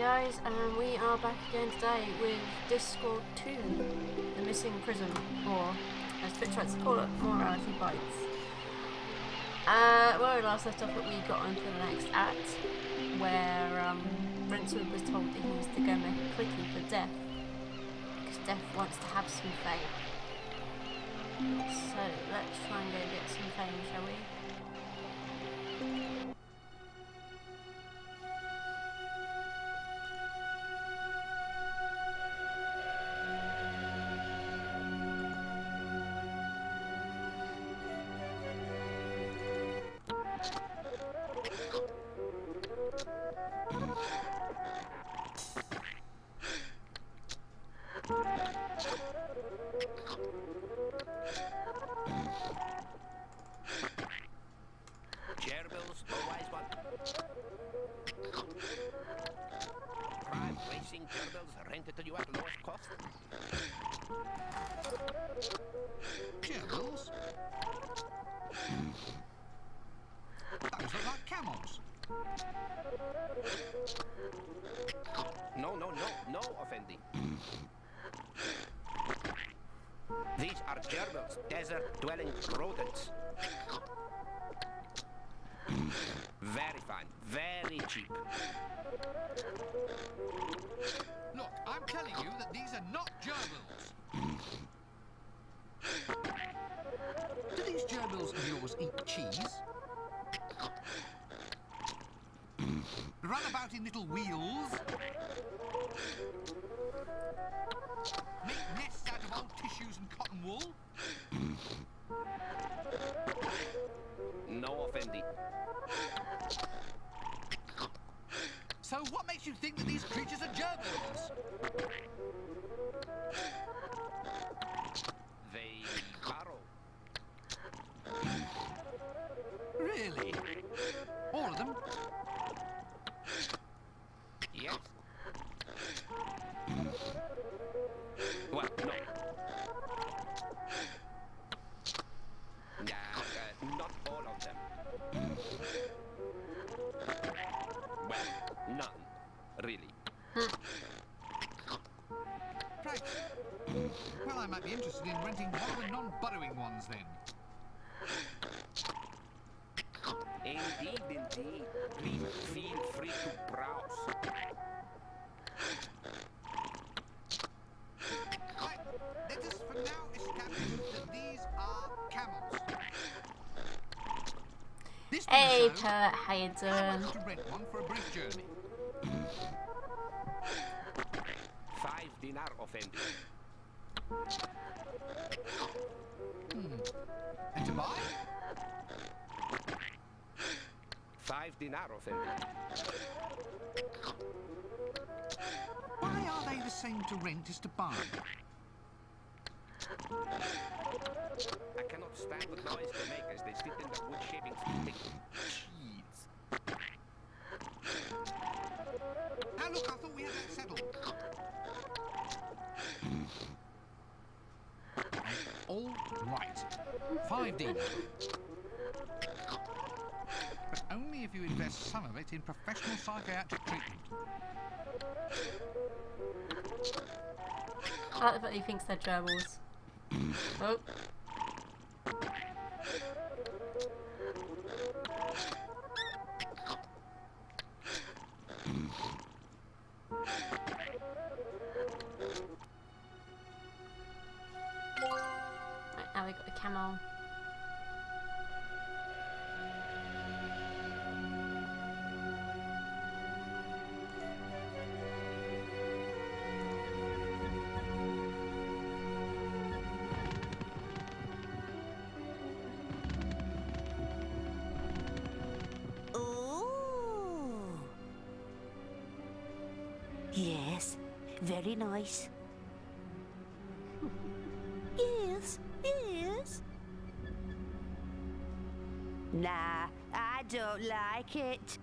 guys, and we are back again today with DiscWorld 2, the missing prison, or as Twitch likes to call it, Morality Bites. Where we last left off, we got on to the next act, where RinceWind was told that he needs to go make a clicky for Death, because Death wants to have some fame. So let's try and go get some fame, shall we? Rented to you at lowest cost. Gerbils? Those look like camels. No, offending. These are gerbils, desert-dwelling rodents. Very fine, very cheap. Look, I'm telling you that these are not gerbils. Do these gerbils of yours eat cheese? Run about in little wheels? Make nests out of old tissues and cotton wool? No offending. So what makes you think that these creatures are gerbils? They burrow. Really? All of them? Yes. Well, no. Not all of them. Well, none, really. Right. Well, I might be interested in renting one of the non-burrowing ones then. Indeed. Please feel free to browse. Right. Let us for now establish that these are camels. This one Hey, is Pert, how you how doing? much to rent one for a brief journey? 5 dinar offending. And to buy? 5 dinar offending. Why are they the same to rent as to buy? I cannot stand the noise they make as they sit in the wood shavings and take cheese. Now look, I thought we had that settled. All right. 5 dinar. But only if you invest some of it in professional psychiatric treatment. I like the fact he thinks they're gerbils. Oh. Right, now we got the camel. Yes, very nice. Yes. Nah, I don't like it.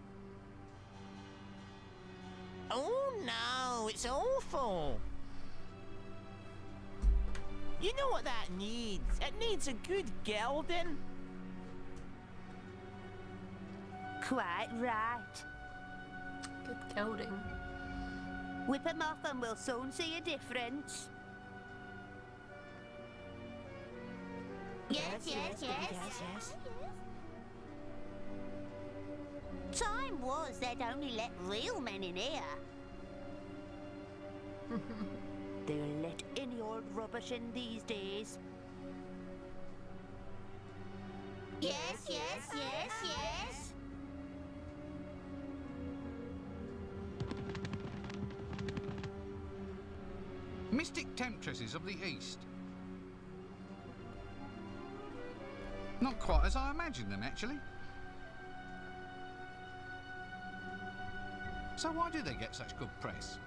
Oh no, it's awful. You know what that needs? It needs a good gelding. Quite right. Good gelding. Whip 'em off and we'll soon see a difference. Yes, yes, yes. Time was they'd only let real men in here. They'll let any old rubbish in these days. Yes, yes, yes, yes. Mystic temptresses of the East. Not quite as I imagined them, actually. So why do they get such good press?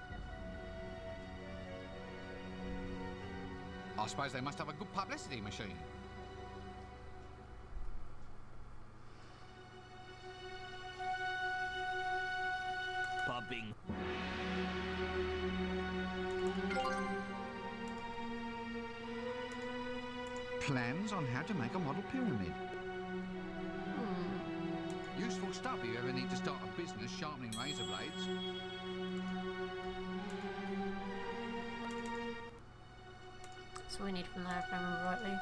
I suppose they must have a good publicity machine. Bobbing. Plans on how to make a model pyramid. Useful stuff if you ever need to start a business sharpening razor blades. That's all we need from there, if I remember rightly.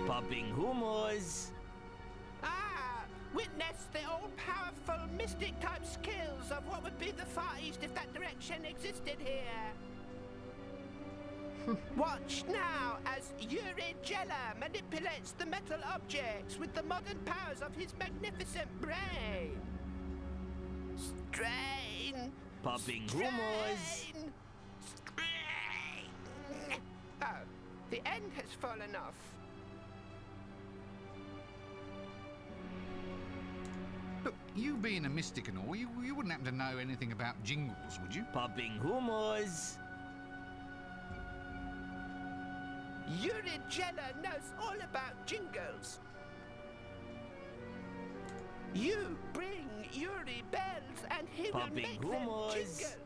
Bobbing humors. Ah! Witness the all-powerful mystic-type skills of what would be the Far East if that direction existed here. Watch now as Yuri Geller manipulates the metal objects with the modern powers of his magnificent brain. Strain! Bobbing humors. Strain! Strain! Oh, the end has fallen off. Look, you being a mystic and all, you wouldn't happen to know anything about jingles, would you? Bobbing humors. Yuri Geller knows all about jingles. You bring Yuri bells and he will Bobbing make them humors. jingle.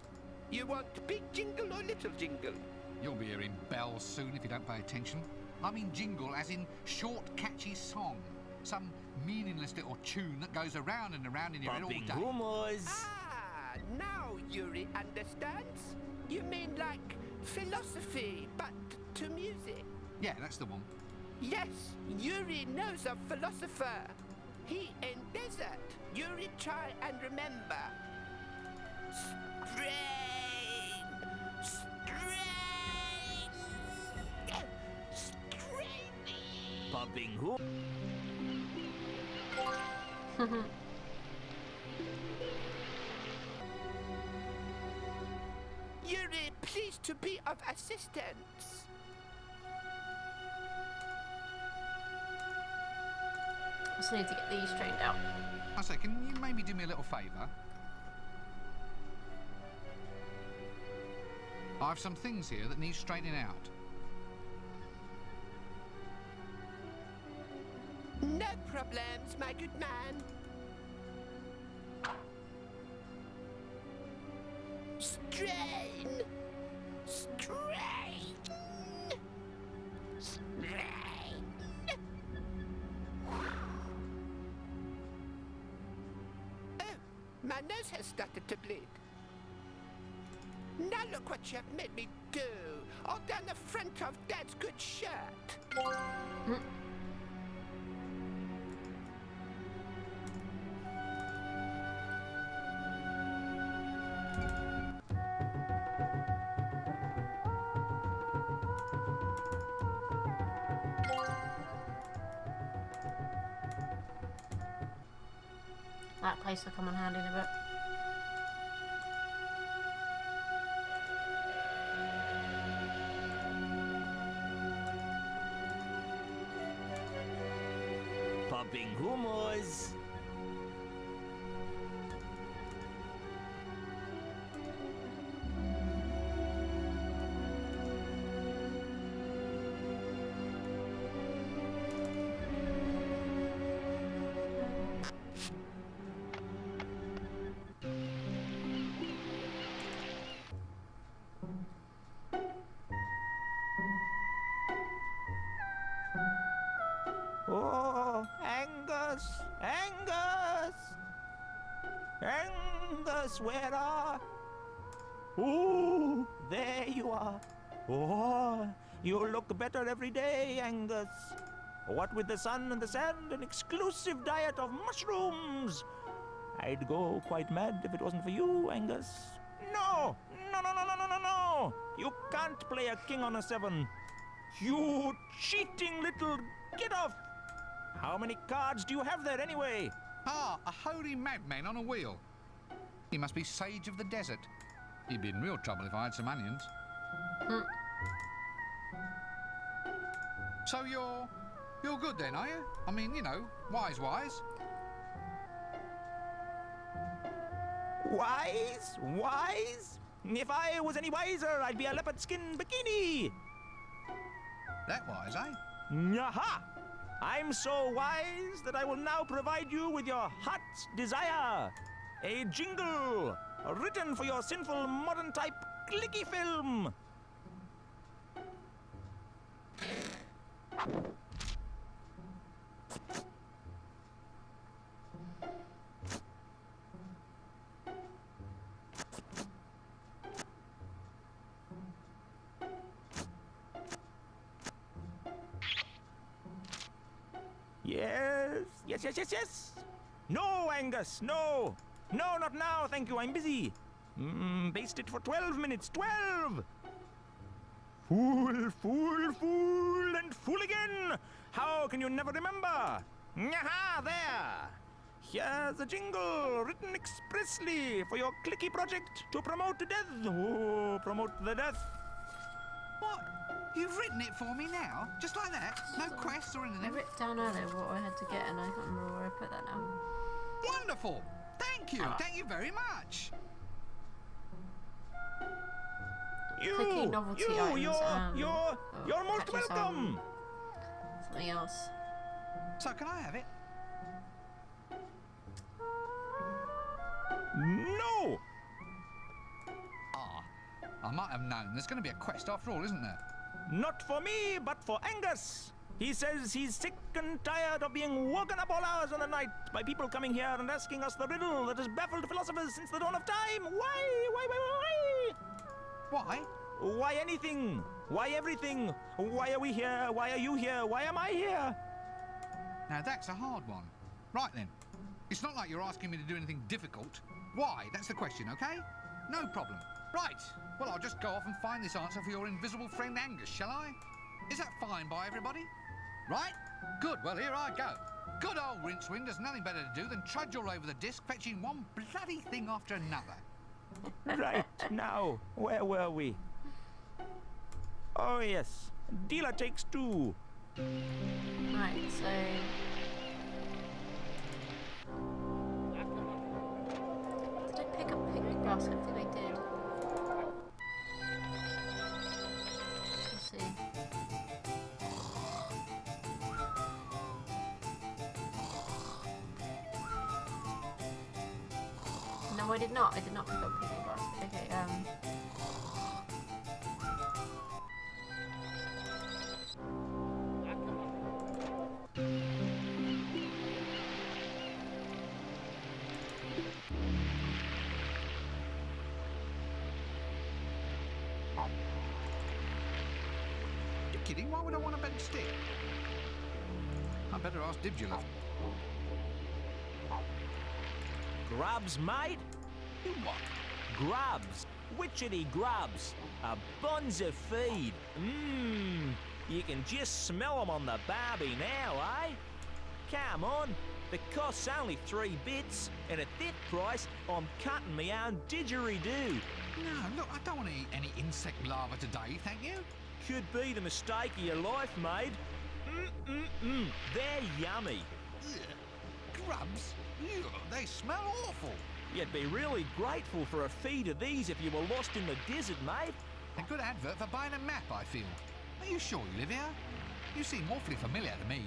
You want big jingle or little jingle? You'll be hearing bells soon if you don't pay attention. I mean jingle as in short, catchy song. Some meaningless little tune that goes around and around in your head all Bobbing day. humors. Ah, now Yuri understands. You mean like philosophy, but to music? Yeah, that's the one. Yes, Yuri knows a philosopher. He in desert. Yuri try and remember. Strain! Strain! Strain! Bobbing hum. Yuri, pleased to be of assistance. Just need to get these straightened out. I say, can you maybe do me a little favour? I have some things here that need straightening out. No problems, my good man. Strain! Strain! Strain! Oh, my nose has started to bleed. Now look what you have made me do. All down the front of Dad's good shirt. That place will come in handy in a bit. Bobbing humors. Angus, where are... Oh, there you are. Oh, you look better every day, Angus. What with the sun and the sand, an exclusive diet of mushrooms. I'd go quite mad if it wasn't for you, Angus. No! No, no, no, no, no, no, no! You can't play a king on a 7. You cheating little... Get off! How many cards do you have there, anyway? Ah, a holy madman on a wheel. He must be sage of the desert. He'd be in real trouble if I had some onions. So you're good then, are you? I mean, you know, wise. Wise? Wise? If I was any wiser, I'd be a leopard skin bikini. That wise, eh? Aha! I'm so wise that I will now provide you with your heart's desire. A jingle written for your sinful modern type clicky film. Yes. No, Angus, no. No, not now, thank you, I'm busy. Baste it for 12 minutes, 12! Fool, and fool again! How can you never remember? Aha, there! Here's a jingle written expressly for your clicky project to promote death. Oh, promote the death. What? You've written it for me now? Just like that? No quests or I anything? wrote down earlier what I had to get and I can't remember where I put that now. Wonderful! Thank you! Thank you very much! Clicky novelty items and... you're most catchy song. welcome! Something else. So can I have it? No! Ah, I might have known. There's going to be a quest after all, isn't there? Not for me, but for Angus. He says he's sick and tired of being woken up all hours of the night by people coming here and asking us the riddle that has baffled philosophers since the dawn of time. Why? Why? Why anything? Why everything? Why are we here? Why are you here? Why am I here? Now that's a hard one. Right then. It's not like you're asking me to do anything difficult. Why? That's the question, okay? No problem. Right. Well, I'll just go off and find this answer for your invisible friend Angus, shall I? Is that fine by everybody? Right? Good. Well, here I go. Good old RinceWind has nothing better to do than trudge all over the disc, fetching one bloody thing after another. Right, now, where were we? Oh, yes. Dealer takes 2. Right, so... Did I pick up picnic basket? I think I did. Let's see. No, I did not. I did not pick up picnic basket. Okay, You're kidding? Why would I want a bent stick? I better ask Dibula. Grubs, mate? You what? Grubs. Witchetty grubs. A bonza feed. You can just smell them on the barbie now, eh? Come on. The cost's only 3 bits, and at that price, I'm cutting me own didgeridoo. No, look, I don't want to eat any insect larvae today, thank you. Could be the mistake of your life, mate. They're yummy. Ugh. Grubs? Ugh, they smell awful. You'd be really grateful for a feed of these if you were lost in the desert, mate. A good advert for buying a map, I feel. Are you sure you live here? You seem awfully familiar to me.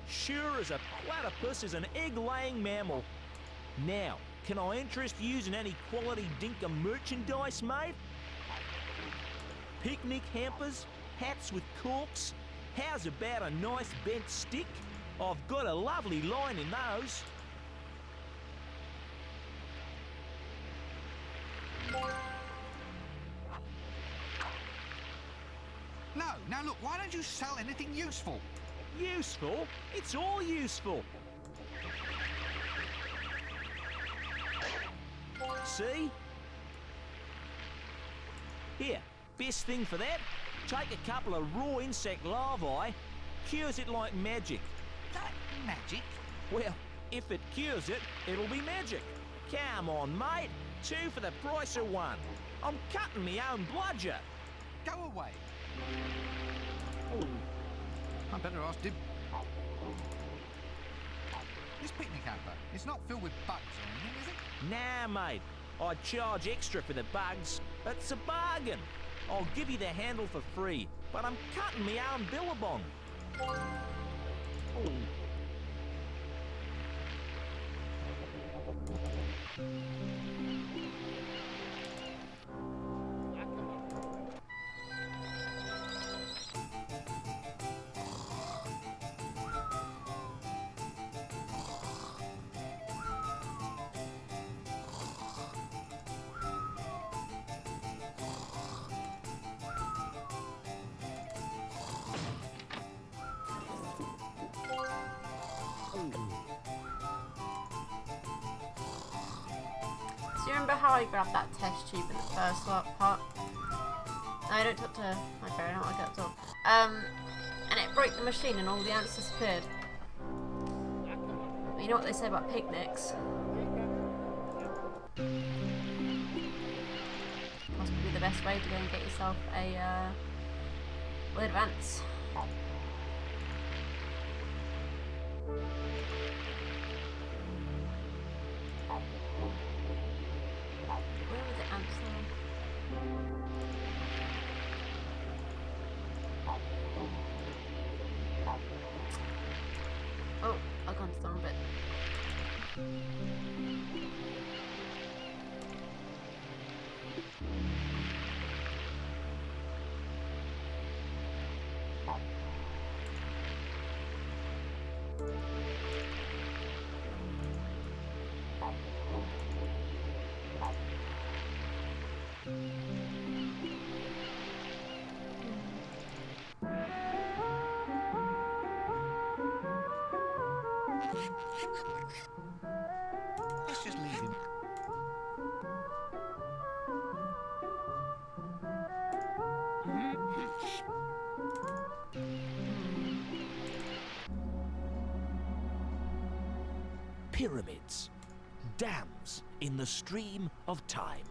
Sure as a platypus is an egg-laying mammal. Now, can I interest you in any quality dinker merchandise, mate? Picnic hampers, hats with corks. How's about a nice bent stick? I've got a lovely line in those. Now look, why don't you sell anything useful? Useful? It's all useful. See? Here, best thing for that, take a couple of raw insect larvae, cures it like magic. Like magic? Well, if it cures it, it'll be magic. Come on, mate. 2 for the price of 1. I'm cutting me own bludger. Go away. Ooh. I better ask Dib. This picnic hamper, it's not filled with bugs or anything, is it? Nah, mate. I'd charge extra for the bugs. It's a bargain. I'll give you the handle for free, but I'm cutting me own billabong. Ooh. Do you remember how I grabbed that test tube in the first part? No, I don't talk to my phone, I don't like that at all. And it broke the machine and all the ants disappeared. You know what they say about picnics? Possibly the best way to go and get yourself a load of ants. Where were the ants now? Oh, I've gone to the wrong bit. Let's just leave him. Pyramids. Dams in the stream of time.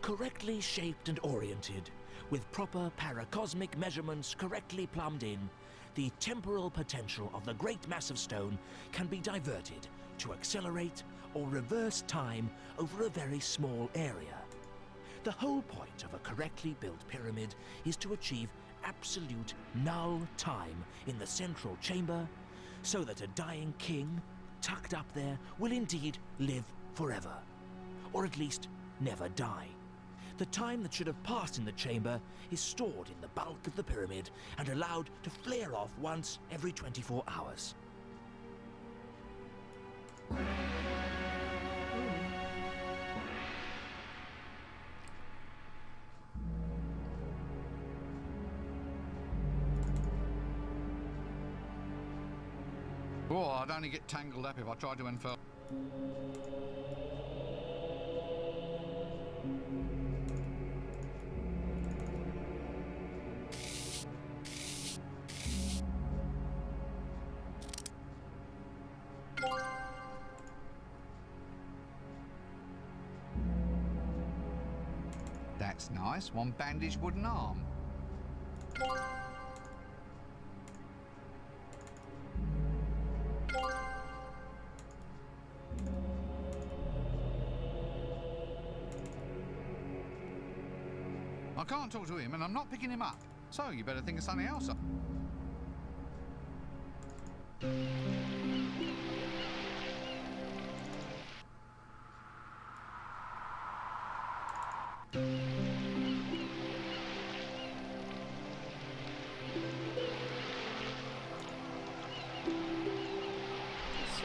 Correctly shaped and oriented, with proper paracosmic measurements correctly plumbed in, the temporal potential of the great mass of stone can be diverted to accelerate or reverse time over a very small area. The whole point of a correctly built pyramid is to achieve absolute null time in the central chamber, so that a dying king, tucked up there, will indeed live forever, or at least never die. The time that should have passed in the chamber is stored in the bulk of the pyramid and allowed to flare off once every 24 hours. Oh, I'd only get tangled up if I tried to unfurl. That's nice. One bandaged wooden arm. I can't talk to him, and I'm not picking him up. So you better think of something else. Sure,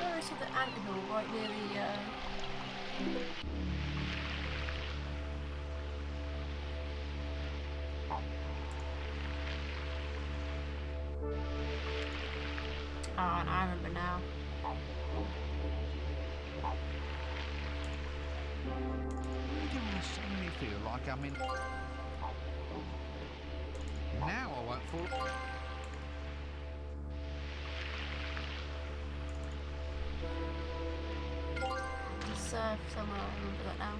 I saw the anthill right near the. Oh, and I remember now. Why do I suddenly feel like I'm in... Now I won't fall... Surf somewhere, I remember that now.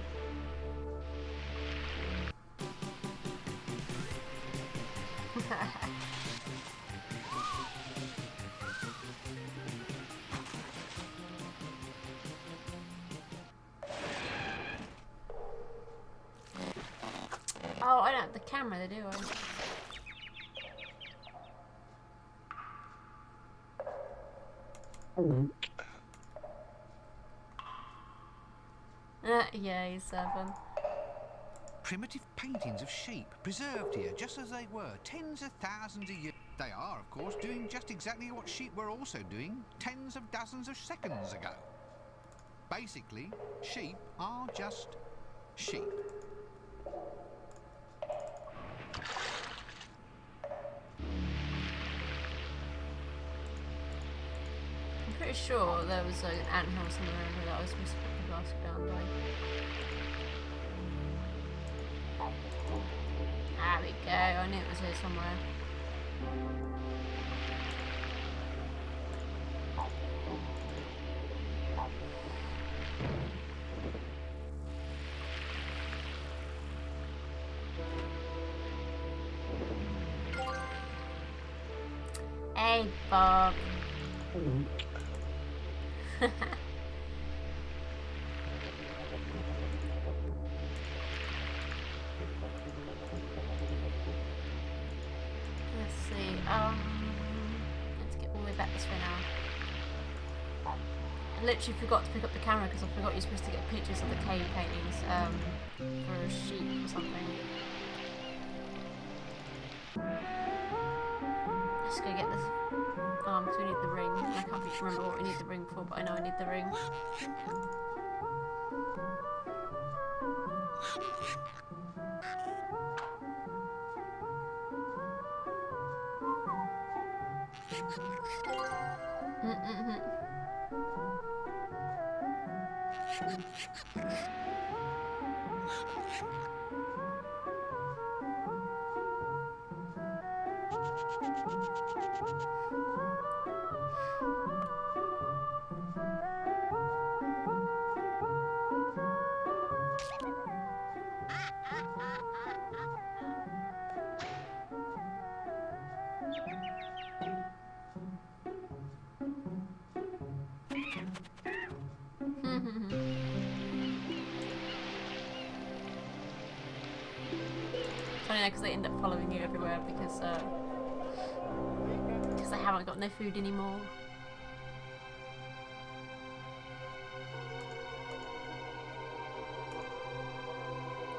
Oh, I don't have the camera, do I? Yeah, he's 7. Primitive paintings of sheep, preserved here just as they were, tens of thousands of years. They are, of course, doing just exactly what sheep were also doing tens of dozens of seconds ago. Basically, sheep are just sheep. I'm pretty sure there was an anthill somewhere around here that I was supposed to put the glass down by. There we go, I knew it was here somewhere. Hey, Bob. Let's see. Let's get all the way back this way now. I literally forgot to pick up the camera because I forgot you're supposed to get pictures of the cave paintings for a sheep or something. Let's go get this. Because we need the ring. I can't remember what we need the ring for, but I know I need the ring. Funny because they end up following you everywhere because they haven't got no food anymore.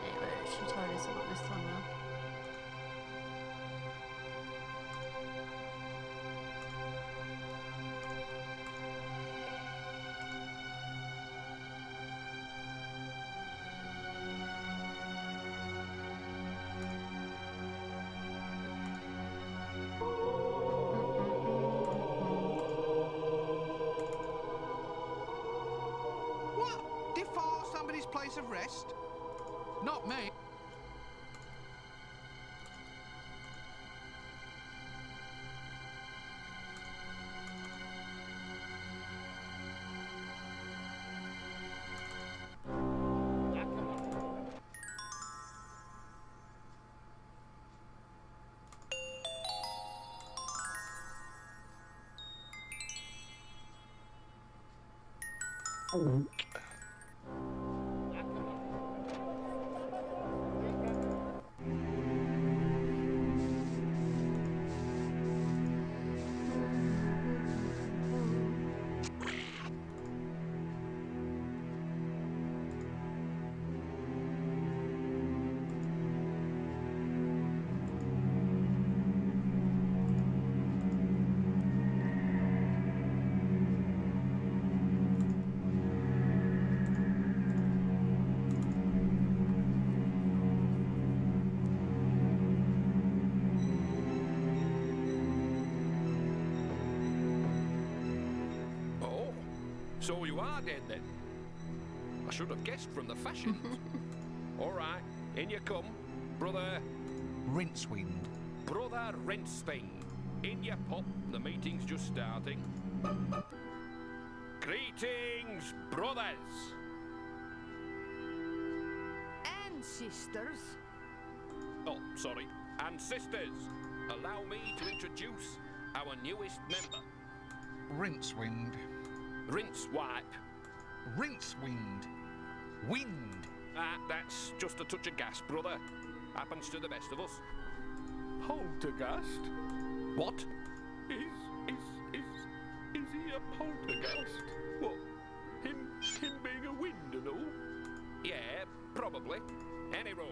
Anyway, she told us about this time now. Defile somebody's place of rest? Not me. So you are dead then? I should have guessed from the fashion. All right, in you come, brother. RinceWind. Brother Rincething. In you pop, the meeting's just starting. Greetings, brothers. And sisters. Oh, sorry, and sisters. Allow me to introduce our newest member, RinceWind. RinceWipe. RinceWind. Wind. That's just a touch of gas, brother. Happens to the best of us. Poltergeist? What? Is he a poltergeist? What? Him being a wind and all? Yeah, probably. Anyhow,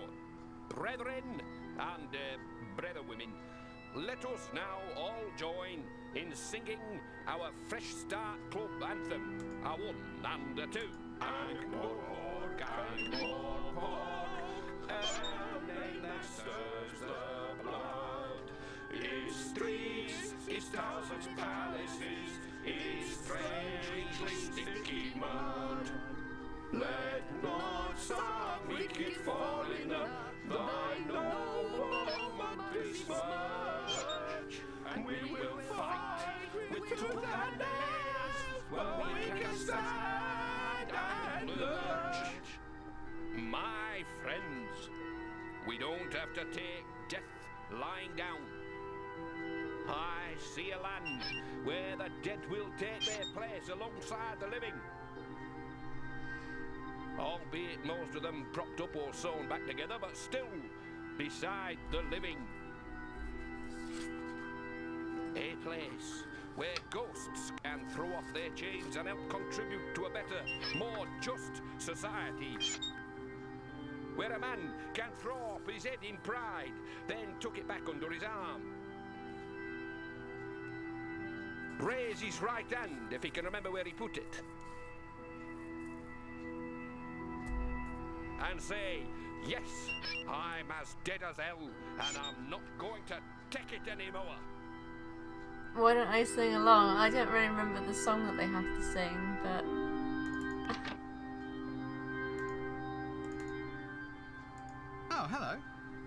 brethren and brethren-women, let us now all join in singing our Fresh Start Club anthem. A one and a two. And more pork, and egg that stirs the blood. His streets, his towers, his palaces, his strangely sticky mud. Let not some wicked fall in thy noble besmirch, and we will fight with tooth and nails, while we can stand and lurch. My friends, we don't have to take death lying down. I see a land where the dead will take their place alongside the living. Albeit most of them propped up or sewn back together, but still beside the living. A place where ghosts can throw off their chains and help contribute to a better, more just society. Where a man can throw off his head in pride, then tuck it back under his arm. Raise his right hand if he can remember where he put it. And say, yes, I'm as dead as hell, and I'm not going to take it anymore. Why don't I sing along? I don't really remember the song that they have to sing, but... Oh, hello.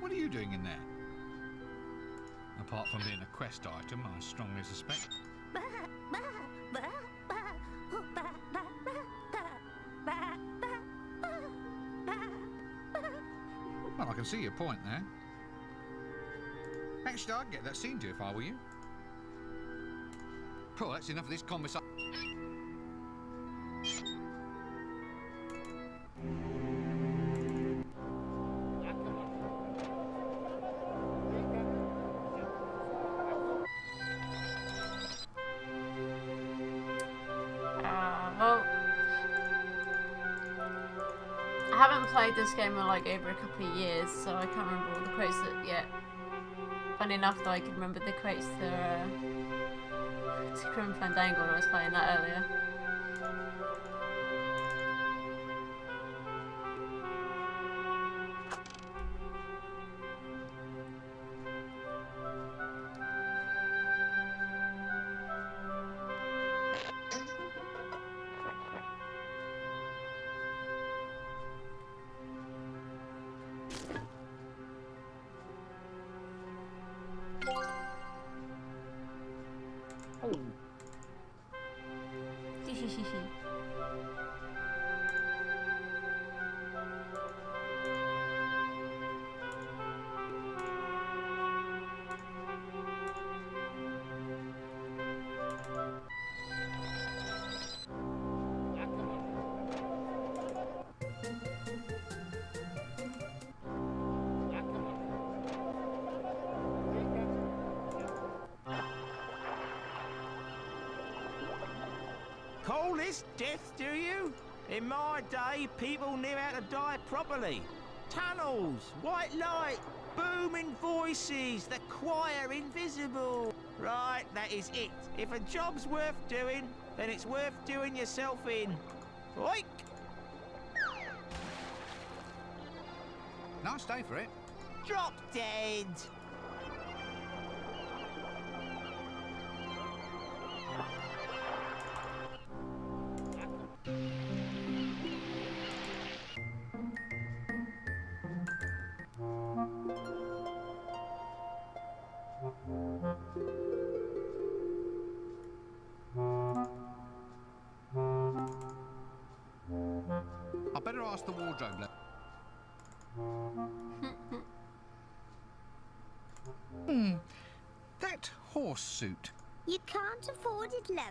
What are you doing in there? Apart from being a quest item, I strongly suspect. Well, I can see your point there. Actually, I'd get that scene to you if I were you. Cool, that's enough of this conversation. Well, I haven't played this game in like over a couple of years, so I can't remember all the quotes yet. Funny enough, though, I could remember the quotes to Grim Fandango when I was playing that earlier. Call this death, do you? In my day, people knew how to die properly. Tunnels, white light, booming voices, the choir invisible. Right, that is it. If a job's worth doing, then it's worth doing yourself in. Oik! Nice day for it. Drop dead! I better ask the wardrobe lady. That horse suit. You can't afford it, love.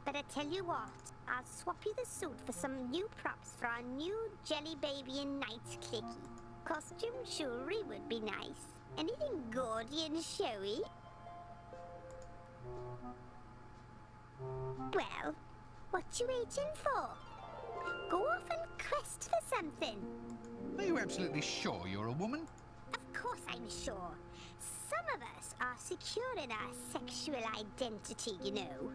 But I tell you what, I'll swap you the suit for some new props for our new jelly baby and night clicky. Costume jewelry would be nice. Anything gaudy and showy? Well, what you waiting for? Go off and quest for something. Are you absolutely sure you're a woman? Of course I'm sure. Some of us are secure in our sexual identity, you know.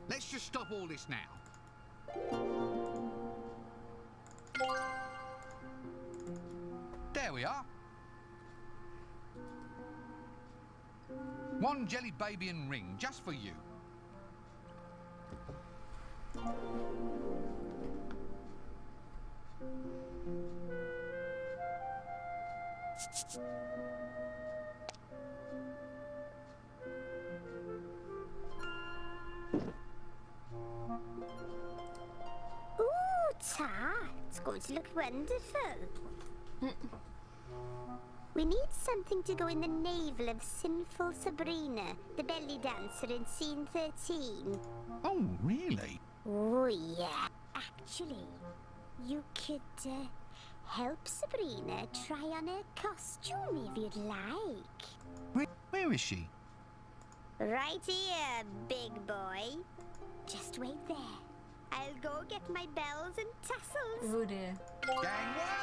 Let's just stop all this now. There we are. One jelly baby and ring, just for you. Ooh, Ta, it's going to look wonderful. We need something to go in the navel of sinful Sabrina, the belly dancer in scene 13. Oh, really? Oh, yeah. Actually, you could help Sabrina try on her costume if you'd like. Where is she? Right here, big boy. Just wait there. I'll go get my bells and tassels. Oh dear. Gangway!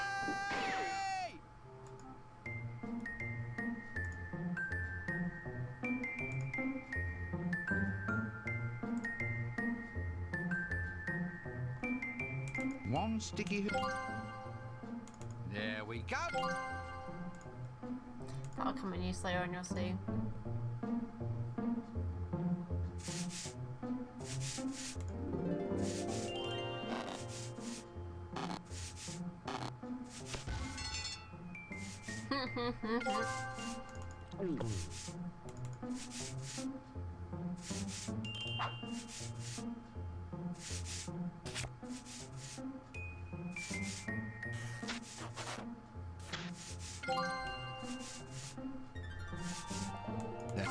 One sticky hook. There we go. That'll come in use later on, you'll see. There.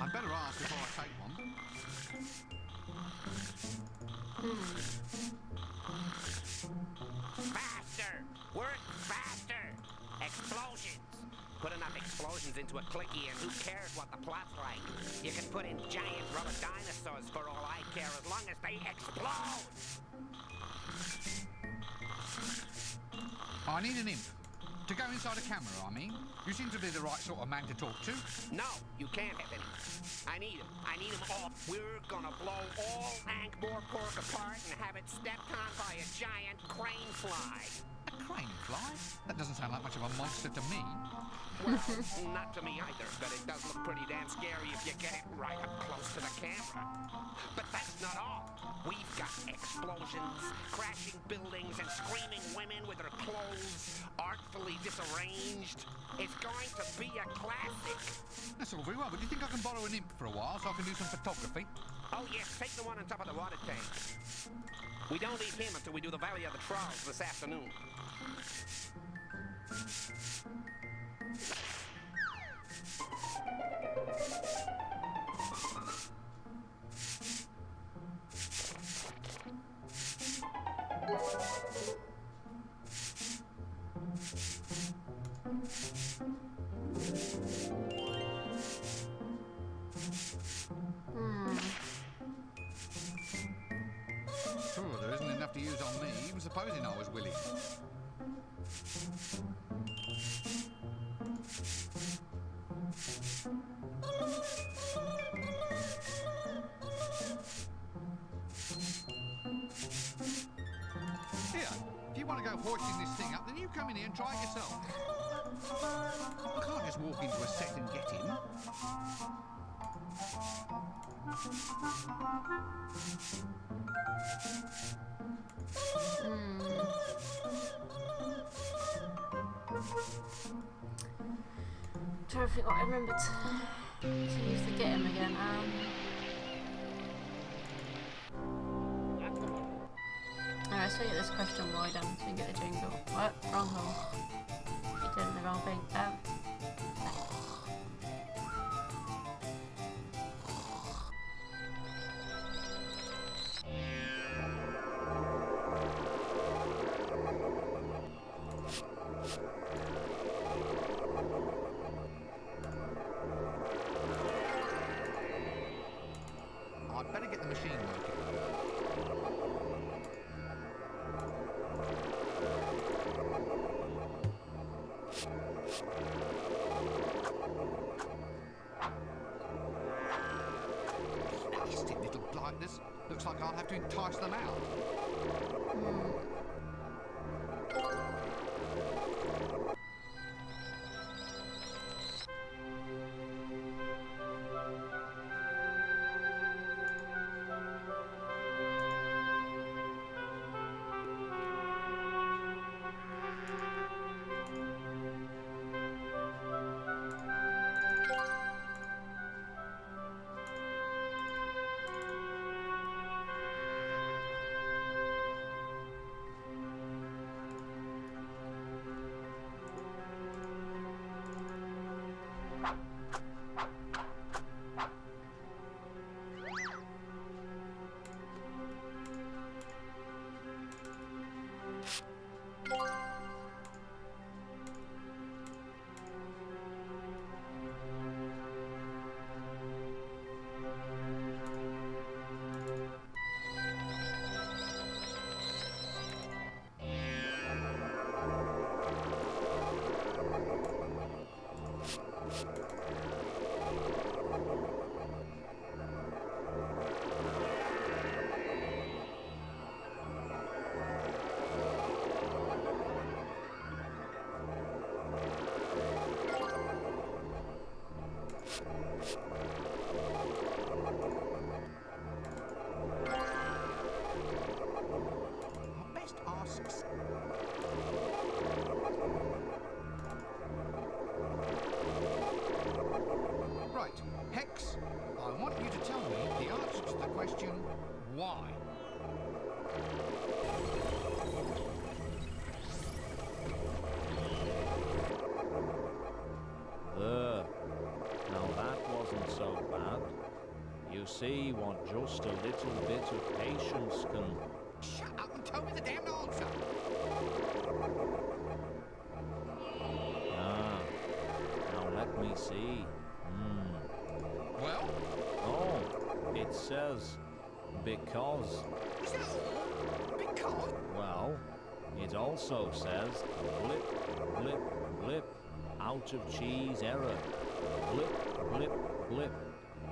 I'd better ask before I take one. Faster! Work faster! Explosions! Put enough explosions into a clicky and who cares what the plot's like? You can put in giant rubber dinosaurs for all I care as long as they explode! I need an imp. To go inside a camera, I mean. You seem to be the right sort of man to talk to. No, you can't have any. I need them. I need them all. We're gonna blow all Ankh-Morpork apart and have it stepped on by a giant crane fly. A crane fly? That doesn't sound like much of a monster to me. Well, not to me either, but it does look pretty damn scary if you get it right up close to the camera. But that's not all. We've got explosions, crashing buildings, and screaming women with their clothes artfully disarranged. It's going to be a classic. That's all very well, but do you think I can borrow an imp for a while so I can do some photography? Oh yes, take the one on top of the water tank. We don't leave him until we do the Valley of the Trolls this afternoon. There isn't enough to use on me, even supposing I was willing. hoisting this thing up, then you come in here and try it yourself. I can't just walk into a set and get him. Trying to think what I remember to use to get him again. Alright, so get this question wide so we can get the jingle. What? Wrong hole. You're doing the wrong thing. I'd better get the machine working. Nasty little blighters. Looks like I'll have to entice them out. Right, Hex, I want you to tell me the answer to the question, why? There. Now that wasn't so bad. You see what just a little bit of patience can... Shut up and tell me the damn answer! Ah. Now let me see. Well? Oh, it says... because... Is that all? Because? Well, it also says... blip, blip, blip. Out of cheese error. Blip, blip, blip.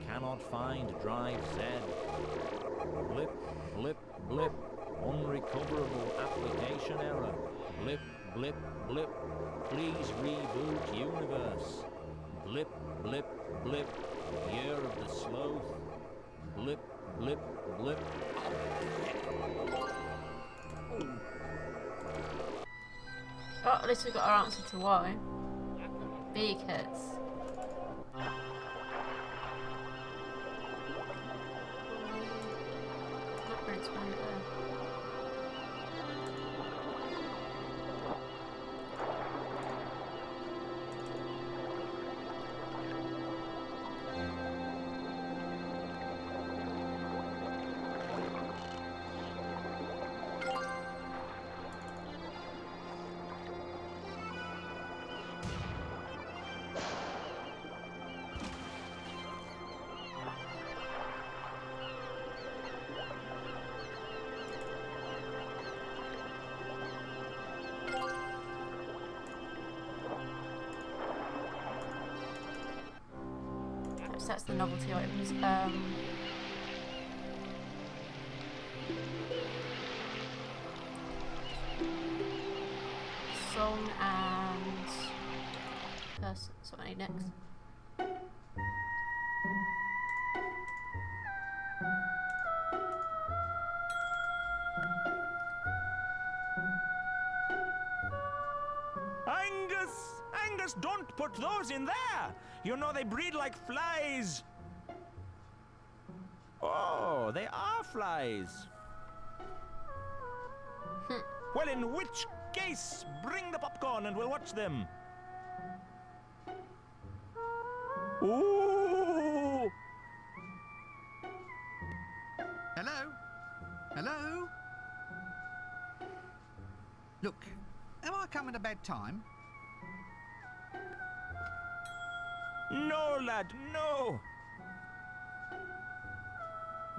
Cannot find drive Z. Blip, blip, blip. Unrecoverable application error. Blip, blip, blip. Please reboot universe. Blip, blip, blip. Year of the sloth. Blip, blip, blip. Oh, at least we got our answer to why. Because. Not RinceWind there. That's the novelty items. That's what I need next. Angus! Angus, don't put those in there! You know they breed like flies. Oh, they are flies. Well, in which case, bring the popcorn and we'll watch them. Ooh! Hello? Hello? Look, am I coming to bedtime? No, lad, no.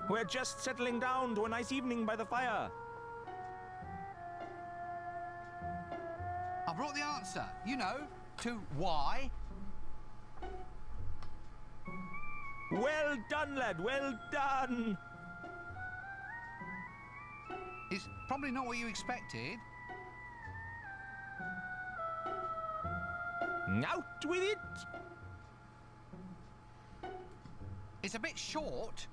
We're just settling down to a nice evening by the fire. I brought the answer, you know, to why. Well done, lad, well done. It's probably not what you expected. Out with it. It's a bit short.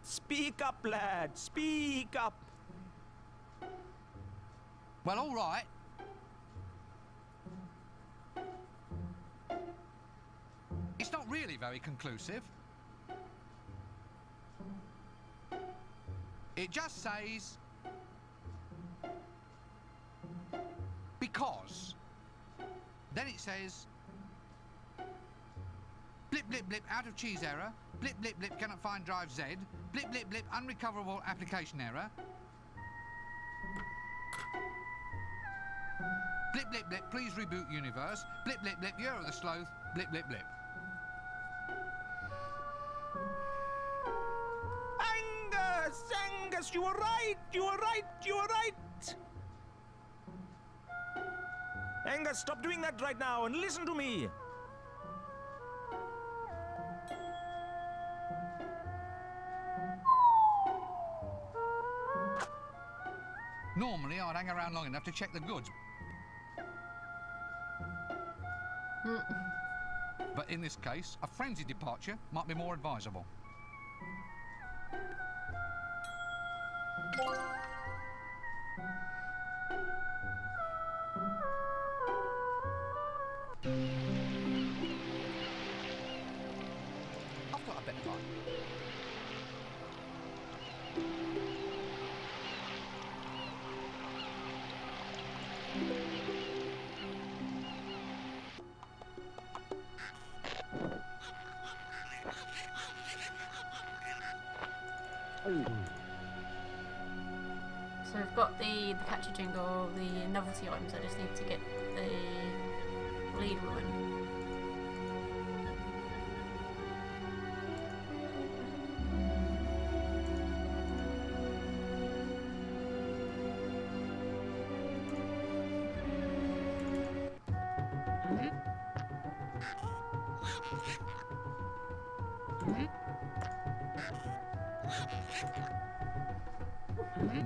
Speak up, lad, speak up. Well, all right. It's not really very conclusive. It just says... because. Then it says... blip, blip, blip, out of cheese error. Blip, blip, blip, cannot find drive Z. Blip, blip, blip, unrecoverable application error. Blip, blip, blip, please reboot universe. Blip, blip, blip, year of the sloth. Blip, blip, blip. Angus! Angus, you were right! You were right! You were right! Angus, stop doing that right now and listen to me! Normally, I'd hang around long enough to check the goods. But in this case, a frenzied departure might be more advisable. I've got a better line. So we've got the catchy jingle, the novelty items. I just need to get the lead woman.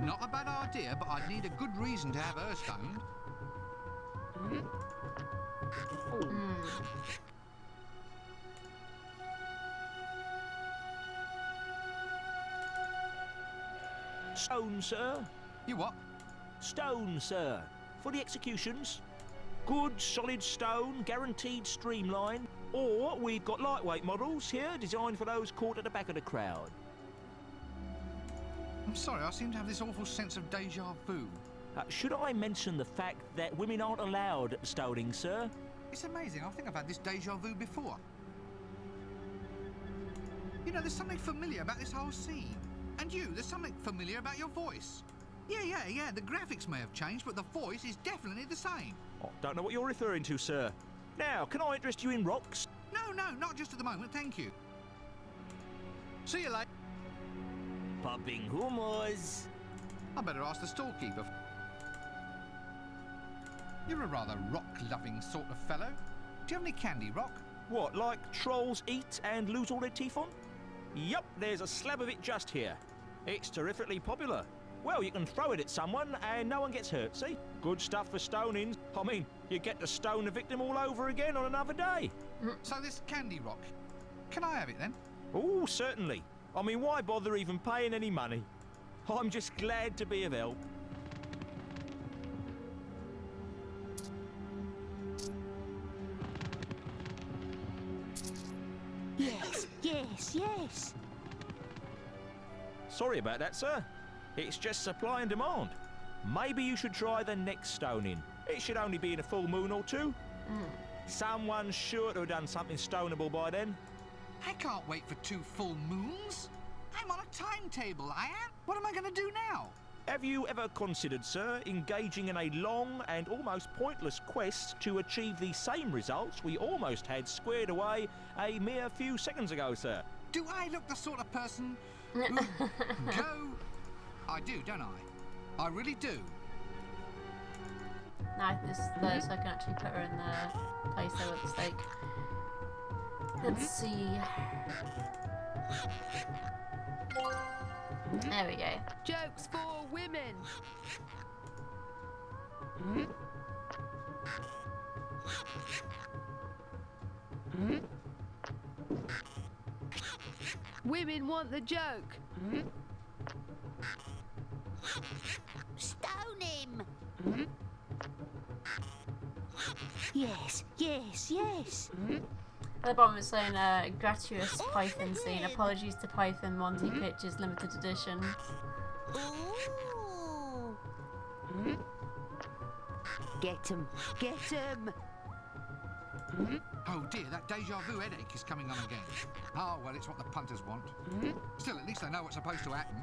Not a bad idea, but I'd need a good reason to have her stoned. Stone, sir. You what? Stone, sir. For the executions. Good, solid stone, guaranteed streamline. Or we've got lightweight models here, designed for those caught at the back of the crowd. I'm sorry, I seem to have this awful sense of deja vu. Should I mention the fact that women aren't allowed at stoning, sir? It's amazing, I think I've had this deja vu before. You know, there's something familiar about this whole scene. And you, there's something familiar about your voice. Yeah, the graphics may have changed, but the voice is definitely the same. Oh, don't know what you're referring to, sir. Now, can I interest you in rocks? No, not just at the moment, thank you. See you later. Popping humors. I better ask the storekeeper. You're a rather rock-loving sort of fellow. Do you have any candy, Rock? What, like trolls eat and lose all their teeth on? Yup, there's a slab of it just here. It's terrifically popular. Well, you can throw it at someone and no one gets hurt, see? Good stuff for stoning. I mean, you get to stone the victim all over again on another day. So this candy rock, can I have it then? Oh, certainly. I mean, why bother even paying any money? I'm just glad to be of help. Yes, yes, yes. Sorry about that, sir. It's just supply and demand. Maybe you should try the next stoning. It should only be in a full moon or two. Someone's sure to have done something stonable by then. I can't wait for 2 full moons. I'm on a timetable, I am. What am I going to do now? Have you ever considered, sir, engaging in a long and almost pointless quest to achieve the same results we almost had squared away a mere few seconds ago, sir? Do I look the sort of person who go... I do, don't I? I really do. Now I think this is low, so I can actually put her in the place there with the stake. Let's see. There we go. Jokes for women. Women want the joke. Stone him. Yes, yes, yes. At the bottom it's saying gratuitous Python scene. Apologies to Python Monty Pitches limited edition. Ooh. Get him, get him. Oh dear, that deja vu headache is coming on again. Oh, well, it's what the punters want. Still, at least they know what's supposed to happen.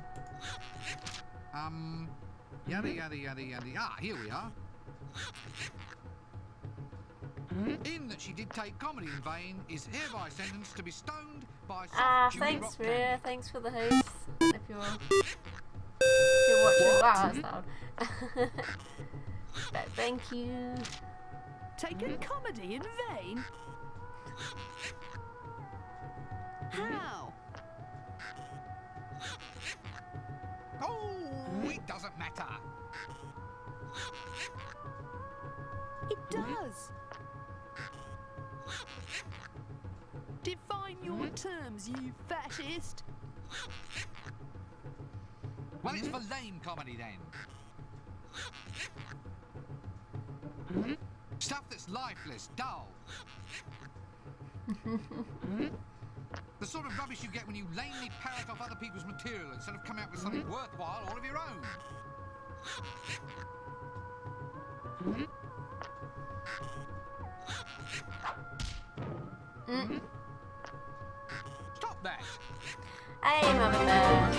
Yada, yada, yada, yada. Ah, here we are. In that she did take comedy in vain, is hereby sentenced to be stoned by soft chewy Thanks, rock Rhea. candy. Thanks for the host. If you're watching, wow, that's loud. But thank you. Taken comedy in vain? How? Oh, it doesn't matter. It does. Define your terms, you fascist. Well, it's for lame comedy then. Stuff that's lifeless, dull. The sort of rubbish you get when you lamely parrot off other people's material instead of coming up with something worthwhile all of your own. Stop that! Hey, Mama Bear.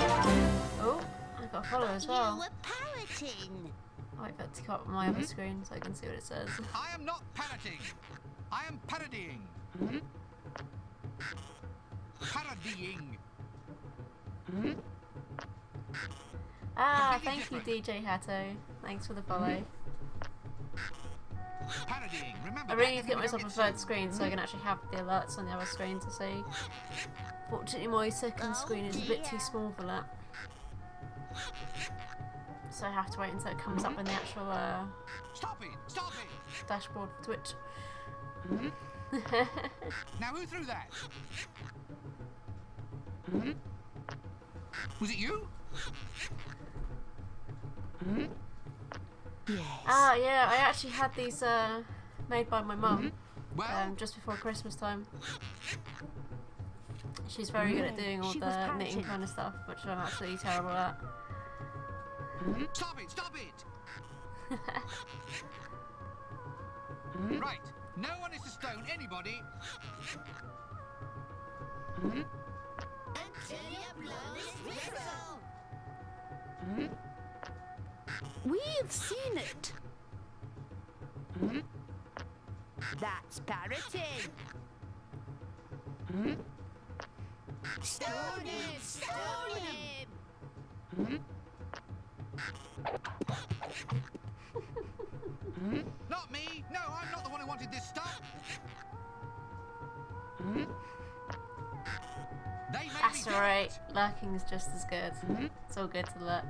Oh, I got a follow as You well. were parroting. I wait for it to come up on my other screen so I can see what it says. I am not parroting. I am parodying. Parodying. Ah, thank you, DJ Hatto. Thanks for the follow. Parodying. Remember I that, really need to if get you myself a don't third screen so I can actually have the alerts on the other screen to see. Fortunately, my second screen is a bit too small for that. So I have to wait until it comes up in the actual Stop it! Stop it! dashboard for Twitch. Now who threw that? Was it you? Yes. Ah, yeah, I actually had these made by my mum Well, just before Christmas time. She's very good at doing all She was the knitting patching. kind of stuff, which I'm absolutely terrible at. stop it! Stop it! Right. No one is to stone anybody. Until you blow this whistle. We've seen it. That's parroting. Stone him! Stone him! Not me. No, I'm not the one who wanted this stuff. They made That's me do alright. it. Lurking is just as good. It's all good to lurk.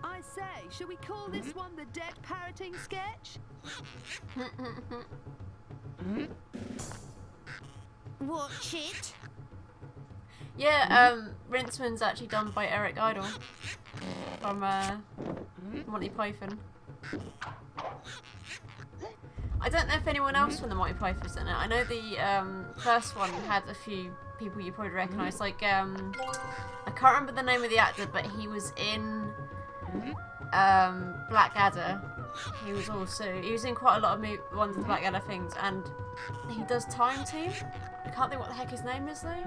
I say, shall we call this one the dead parroting sketch? Watch it. Yeah, RinceWind's actually done by Eric Idle from Monty Python. I don't know if anyone else from the Monty Python's in it. I know the first one had a few people you probably recognise. Like, I can't remember the name of the actor, but he was in Blackadder. He was in quite a lot of ones of the Blackadder things, and he does Time Team. I can't think what the heck his name is though.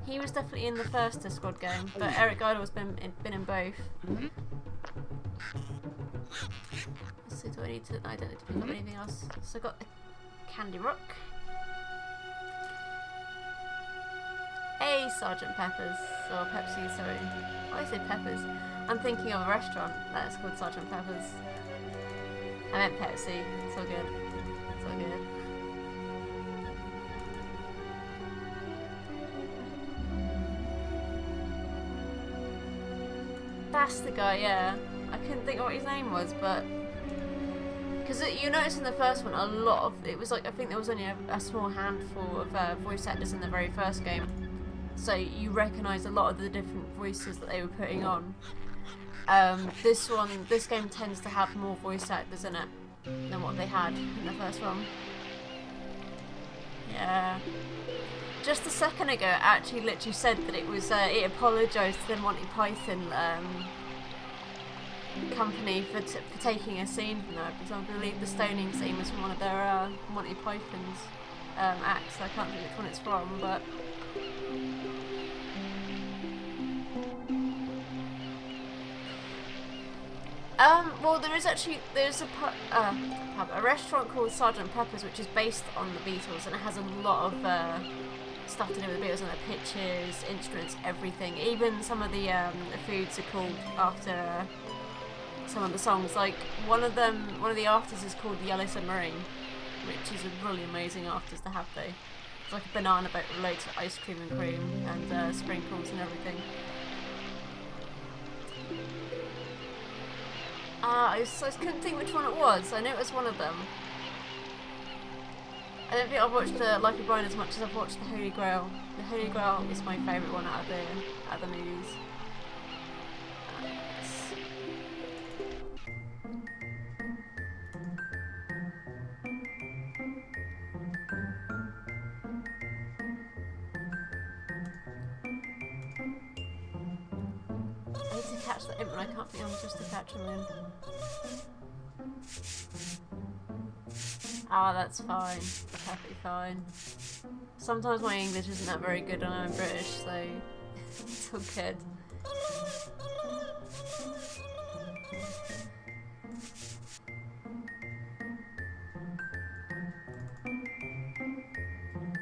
He was definitely in the first DiscWorld game, but Eric Idle's been in both. So do I need to? I don't need to pick up anything else. So I got a Candy Rock. Hey, Sergeant Peppers or Pepsi. Sorry, why did I say Peppers? I'm thinking of a restaurant that is called Sergeant Peppers. I meant Pepsi. It's all good. It's all good. That's the guy, yeah. I couldn't think of what his name was, but because you notice in the first one a lot of it was like I think there was only a small handful of voice actors in the very first game, so you recognise a lot of the different voices that they were putting on. This game tends to have more voice actors in it than what they had in the first one. Yeah. Just a second ago, it actually literally said that it was it apologised to the Monty Python company for taking a scene from there, because I believe the stoning scene was from one of their Monty Python's acts. I can't think which one it's from, but well, there's a restaurant called Sergeant Pepper's, which is based on the Beatles, and it has a lot of stuff to do with the Beatles and their pictures, instruments, everything. Even some of the foods are called after some of the songs. Like one of the afters is called the Yellow Submarine, which is a really amazing afters to have though. It's like a banana boat with loads of ice cream and cream and sprinkles and everything. I couldn't think which one it was. I know it was one of them. I don't think I've watched the Life of Brian as much as I've watched the Holy Grail. The Holy Grail is my favourite one out of the movies. I need to catch the imp, and I can't think I'm supposed to catch him in. Ah, that's fine. Perfectly fine. Sometimes my English isn't that very good and I'm British, so it's all good.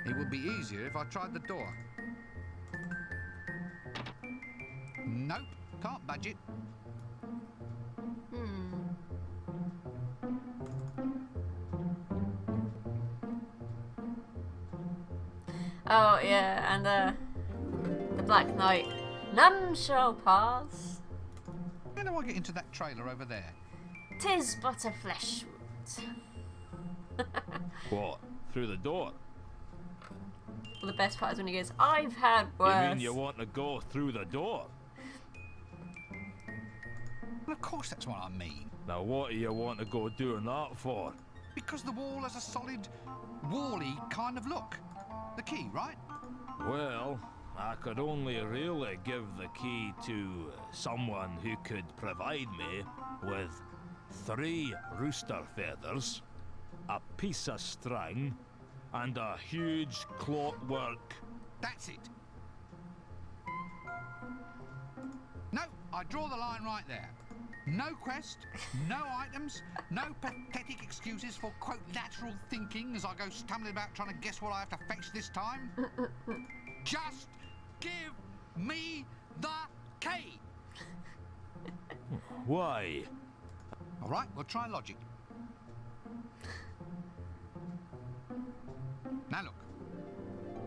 It would be easier if I tried the door. Nope, can't budge it. Oh yeah, and the Black Knight. None shall pass. How do I get into that trailer over there? 'Tis but a flesh wound. What? Through the door? Well, the best part is when he goes, I've had worse. You mean you want to go through the door? Well, of course that's what I mean. Now what do you want to go doing that for? Because the wall has a solid, wall-y kind of look. The key, right? Well, I could only really give the key to someone who could provide me with 3 rooster feathers, a piece of string, and a huge clockwork. That's it. No, I draw the line right there. No quest, no items, no pathetic excuses for, quote, lateral thinking as I go stumbling about trying to guess what I have to fetch this time. Just give me the key. Why? All right, we'll try logic. Now look,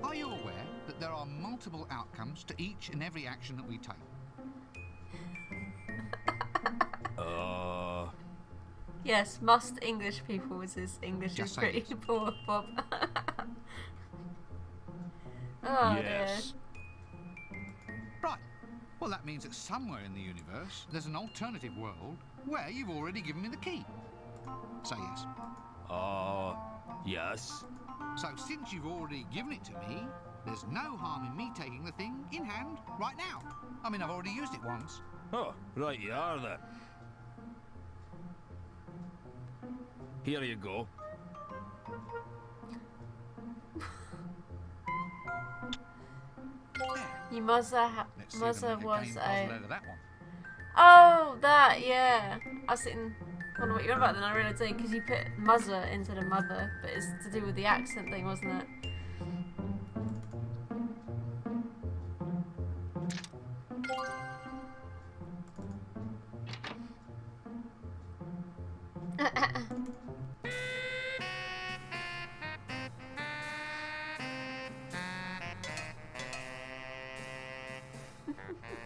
are you aware that that there are multiple outcomes to each and every action that we take. Yes, must English people was his English is Just say pretty yes. poor, Bob. Oh yes. Right. Well, that means that somewhere in the universe there's an alternative world where you've already given me the key. Say yes. Yes. So since you've already given it to me, there's no harm in me taking the thing in hand right now. I mean, I've already used it once. Oh, right you are then. Here you go. There. Your mother, Let's see mother them make was game puzzle a. out of that one. Oh, that, yeah. I was sitting, wondering what you're on about, then I realised because you put mother instead of mother, but it's to do with the accent thing, wasn't it?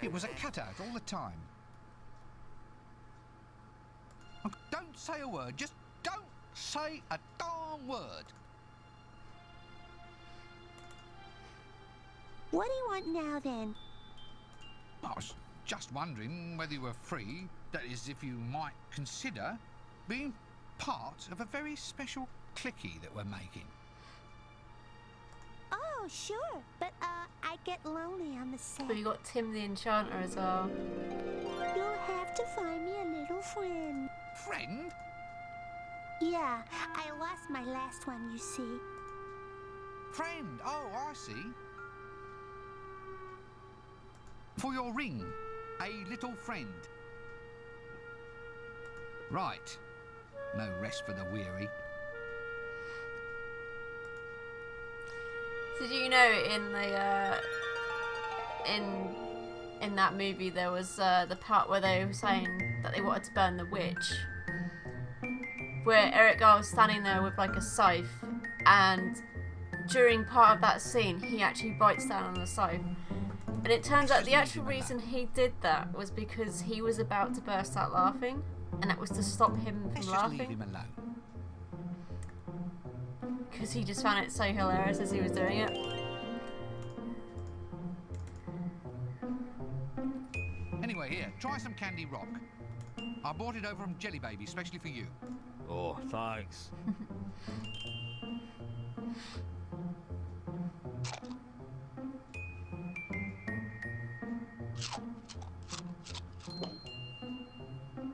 It was a cutout all the time. Oh, don't say a word. Just don't say a darn word. What do you want now, then? I was just wondering whether you were free, that is, if you might consider being part of a very special clicky that we're making. Oh, sure. But, I get lonely on the set. But you got Tim the Enchanter as well. You'll have to find me a little friend. Friend? Yeah, I lost my last one, you see. Friend? Oh, I see. For your ring, a little friend. Right. No rest for the weary. Did you know in the in that movie there was the part where they were saying that they wanted to burn the witch, where Eric Garl was standing there with like a scythe, and during part of that scene he actually bites down on the scythe, and it turns out the actual reason he did that was because he was about to burst out laughing, and that was to stop him Let's from just leave laughing. him alone. Because he just found it so hilarious as he was doing it. Anyway, here, try some Candy Rock. I bought it over from Jelly Baby, especially for you. Oh, thanks.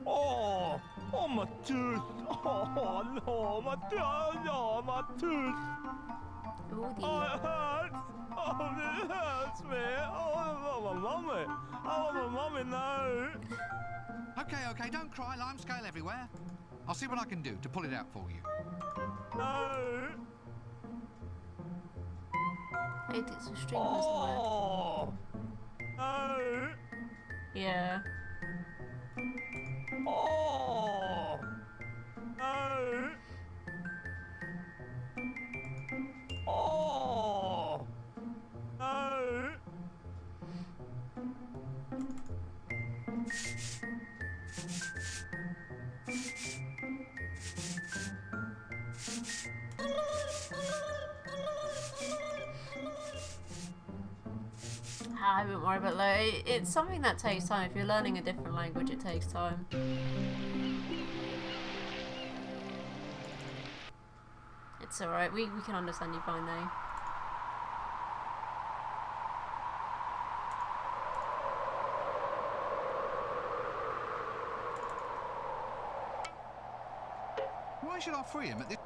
Oh, my tooth. Oh, no, my tooth. Oh, my tooth. Ooh, Oh, dear. it hurts. Oh, it hurts me. Oh, I want my mummy. I want my mummy now. Okay, don't cry. Lime scale everywhere. I'll see what I can do to pull it out for you. No. I think it's a string or somewhere. Oh. No. Yeah. Oh. No. Oh. No. I wouldn't worry about that. It's something that takes time. If you're learning a different language, it takes time. It's alright. We can understand you fine though. Why should I free him at this?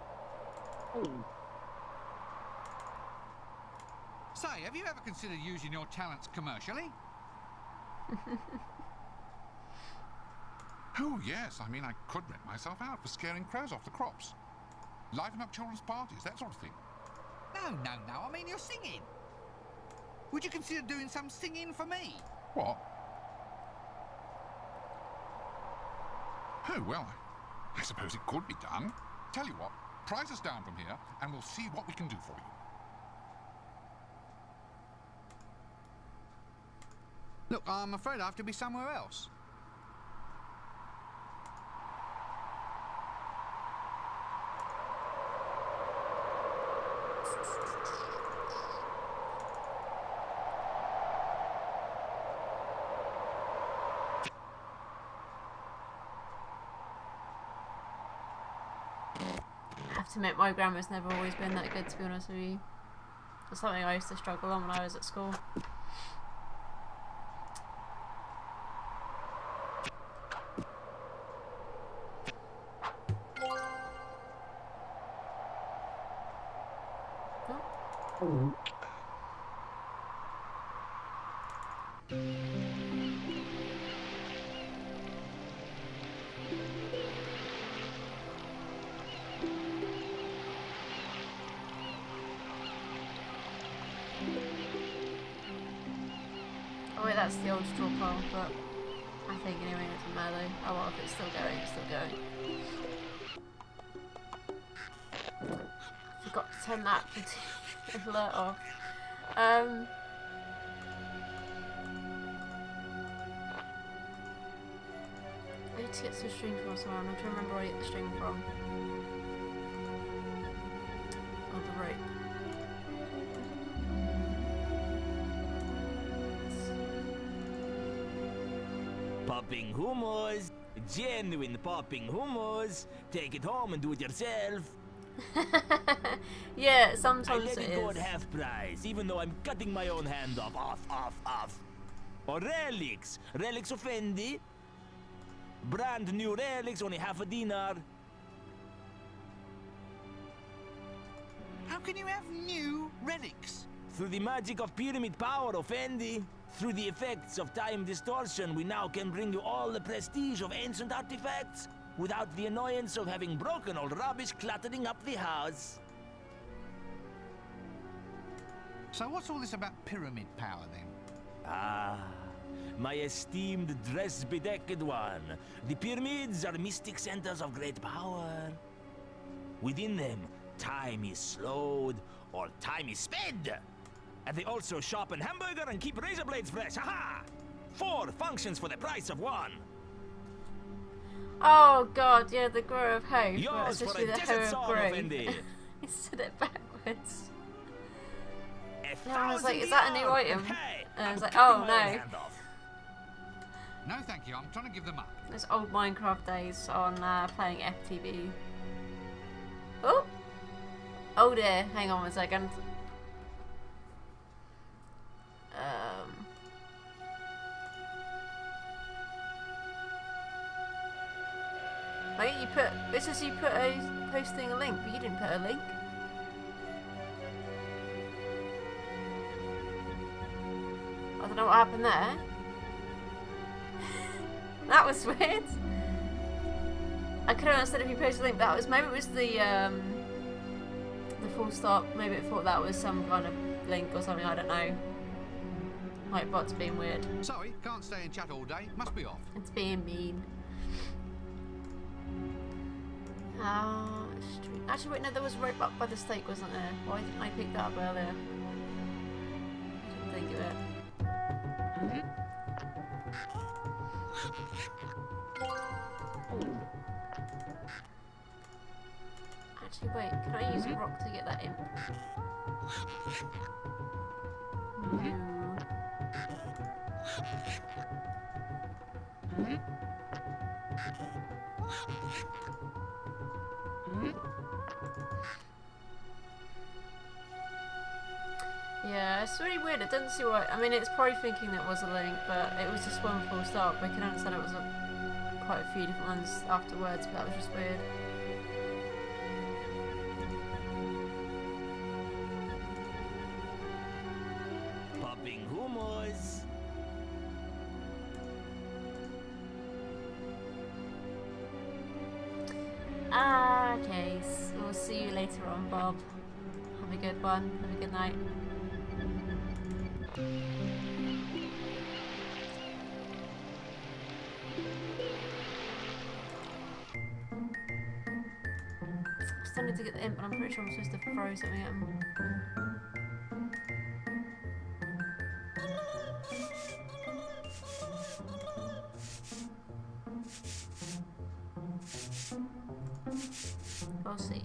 Say, have you ever considered using your talents commercially? Oh, yes. I mean, I could rent myself out for scaring crows off the crops. Liven up children's parties, that sort of thing. No. I mean, you're singing. Would you consider doing some singing for me? What? Oh, well, I suppose it could be done. Tell you what, prize us down from here and we'll see what we can do for you. Look, I'm afraid I have to be somewhere else. I have to admit, my grammar's never always been that good, to be honest with you. It's something I used to struggle on when I was at school. Oh wait, that's the old straw pile, but I think anyway it doesn't matter though. Oh well, if it's still going, it's still going. Forgot to turn that alert off. I need to get some string from somewhere. I'm trying to remember where I get the string from. Oh, the rope. Popping hummus. Genuine popping hummus. Take it home and do it yourself. Yeah, I sometimes let it it go at is. half price, even though I'm cutting my own hand off. Off. Or relics. Relics of Fendi. Brand new relics, only half a dinar. How can you have new relics? Through the magic of pyramid power of Fendi, through the effects of time distortion, we now can bring you all the prestige of ancient artifacts without the annoyance of having broken old rubbish cluttering up the house. So what's all this about pyramid power then? Ah, my esteemed dress-bedecked one. The pyramids are mystic centers of great power. Within them, time is slowed or time is sped. And they also sharpen hamburger and keep razor blades fresh. Haha! 4 functions for the price of 1. Oh god, yeah, the Grow of Hope. Yours for Especially a the desert Hoe of song, Growth. Fendi. I said it backwards. A Yeah, I was like, 1,000 is that a new dinar. item? Hey, And I was I'm like, cutting oh, my own no. hand off. No, thank you. I'm trying to give them up. Those old Minecraft days on playing FTV. Oh! Oh dear, hang on 1 second. Wait, you put, this is you put a, posting a link, but you didn't put a link. I don't know what happened there. That was weird. I could have understood if you posted a link, but that was, maybe it was the full stop, maybe it thought that was some kind of link or something, I don't know. Like bots being weird. Sorry, can't stay and chat all day. Must be off. It's being mean. Actually wait, no, there was rope up by the stake, wasn't there? Why didn't I pick that up earlier? Didn't think of it. Actually wait, can I use a rock to get that imp? No. Yeah, it's really weird. It doesn't see what. I mean, it's probably thinking that was a link, but it was just one full stop. I can understand it was quite a few different ones afterwards, but that was just weird. Popping hummus. Okay, so we'll see you later on, Bob. Have a good one. Have a good night. Still need to get the imp, but I'm pretty sure I'm supposed to throw something at him. We'll see.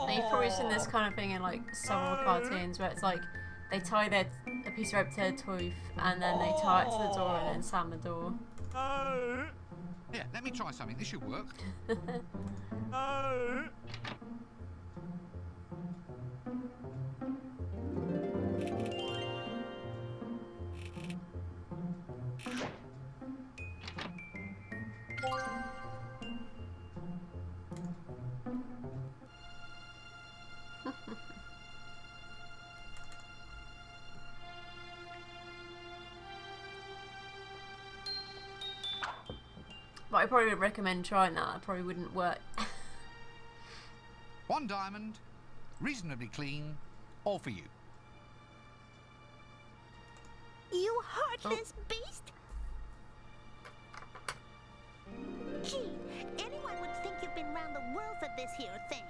Now, you've probably seen this kind of thing in like several cartoons where it's like they tie a piece of rope to their tooth and then they tie it to the door and then slam the door. Here, let me try something. This should work. But I probably would recommend trying that. It probably wouldn't work. 1 diamond, reasonably clean, all for you. You heartless beast! Gee, anyone would think you've been round the world for this here thing.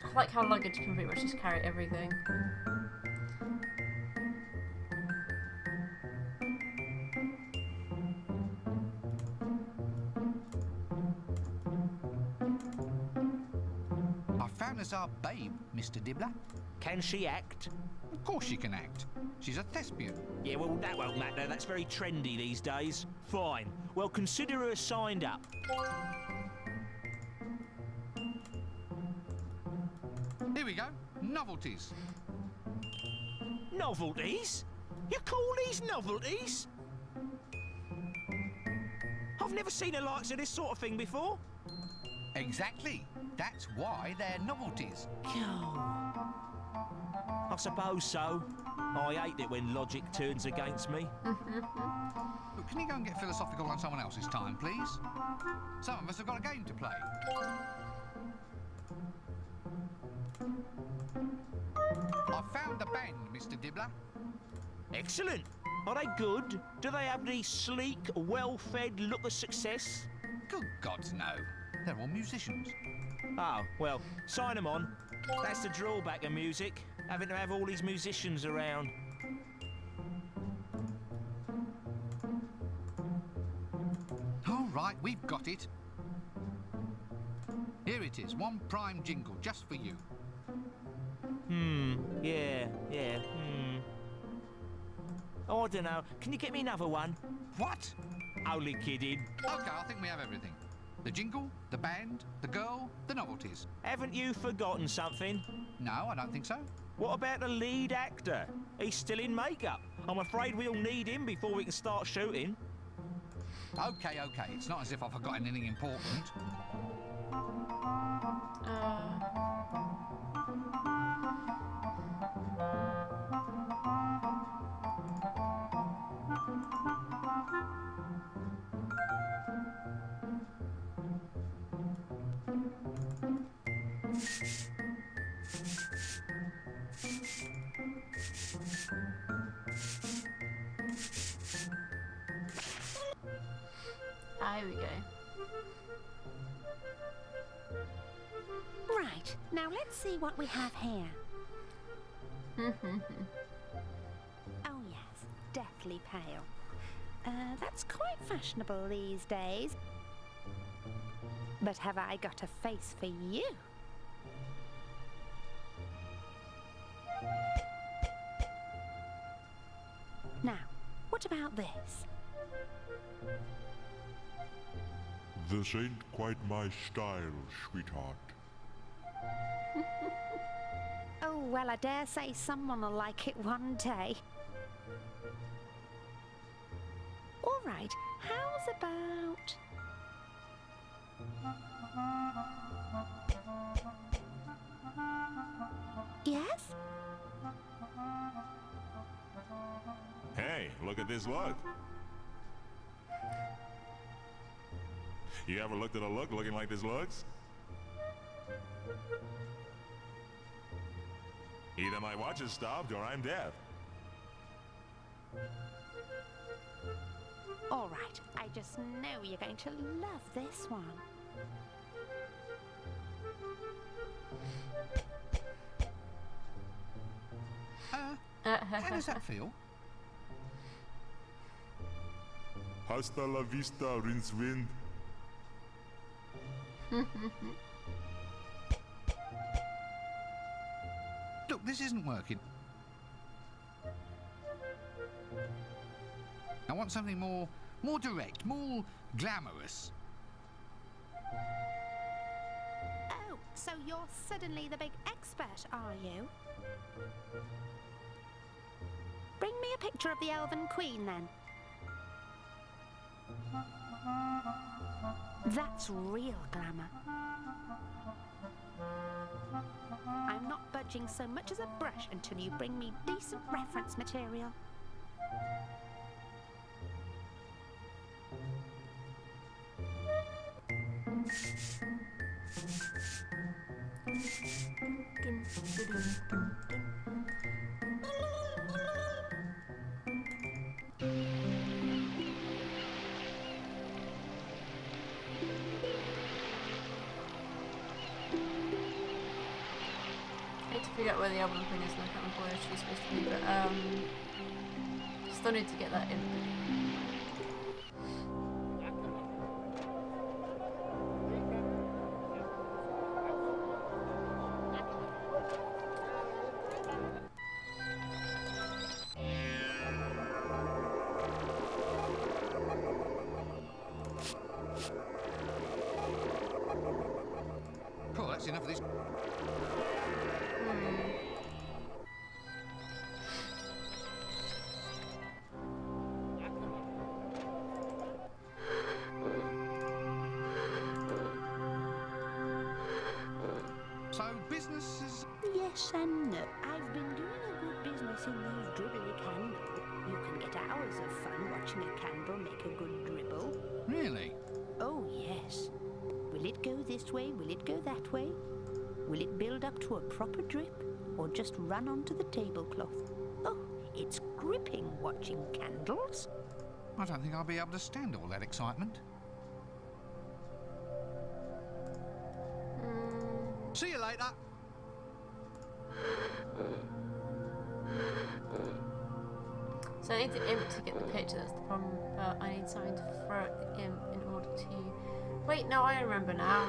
I like how luggage can pretty much just carry everything. I found us our babe, Mr. Dibbler. Can she act? Of course she can act. She's a thespian. Yeah, well, that won't matter. That's very trendy these days. Fine. Well, consider her signed up. Here we go. Novelties. Novelties? You call these novelties? I've never seen the likes of this sort of thing before. Exactly. That's why they're novelties. I suppose so. I hate it when logic turns against me. But can you go and get philosophical on someone else's time, please? Some of us have got a game to play. I found the band, Mr. Dibbler. Excellent. Are they good? Do they have the sleek, well-fed look of success? Good gods, no. They're all musicians. Oh, well, sign them on. That's the drawback of music, having to have all these musicians around. All right, we've got it. Here it is, one prime jingle just for you. Yeah. Oh, I don't know. Can you get me another one? What? Only kidding. Okay, I think we have everything. The jingle, the band, the girl, the novelties. Haven't you forgotten something? No, I don't think so. What about the lead actor? He's still in makeup. I'm afraid we'll need him before we can start shooting. Okay. It's not as if I've forgotten anything important. Here we go. Right, now let's see what we have here. Oh yes, deathly pale. That's quite fashionable these days. But have I got a face for you? Now, what about this? This ain't quite my style, sweetheart. Oh, well, I dare say someone will like it one day. All right, how's about... Yes? Hey, look at this look. You ever looked at a look looking like this looks? Either my watch is stopped or I'm deaf. All right, I just know you're going to love this one. How does that feel? Hasta la vista, RinceWind. Look, this isn't working. I want something more direct, more glamorous. Oh, so you're suddenly the big expert, are you? Bring me a picture of the Elven Queen, then. That's real glamour. I'm not budging so much as a brush until you bring me decent reference material. I need to figure out where the Elven Queen is, and I can't remember where she's supposed to be, but still need to get that in. Cool, that's enough of this. So business is... Yes and no. I've been doing a good business in these dribbly candles. You can get hours of fun watching a candle make a good dribble. Really? Oh, yes. Will it go this way? Will it go that way? Will it build up to a proper drip? Or just run onto the tablecloth? Oh, it's gripping watching candles. I don't think I'll be able to stand all that excitement. See you later. So I need the imp to get the picture, that's the problem, but I need something to throw at the imp in order to... Wait, no, I remember now.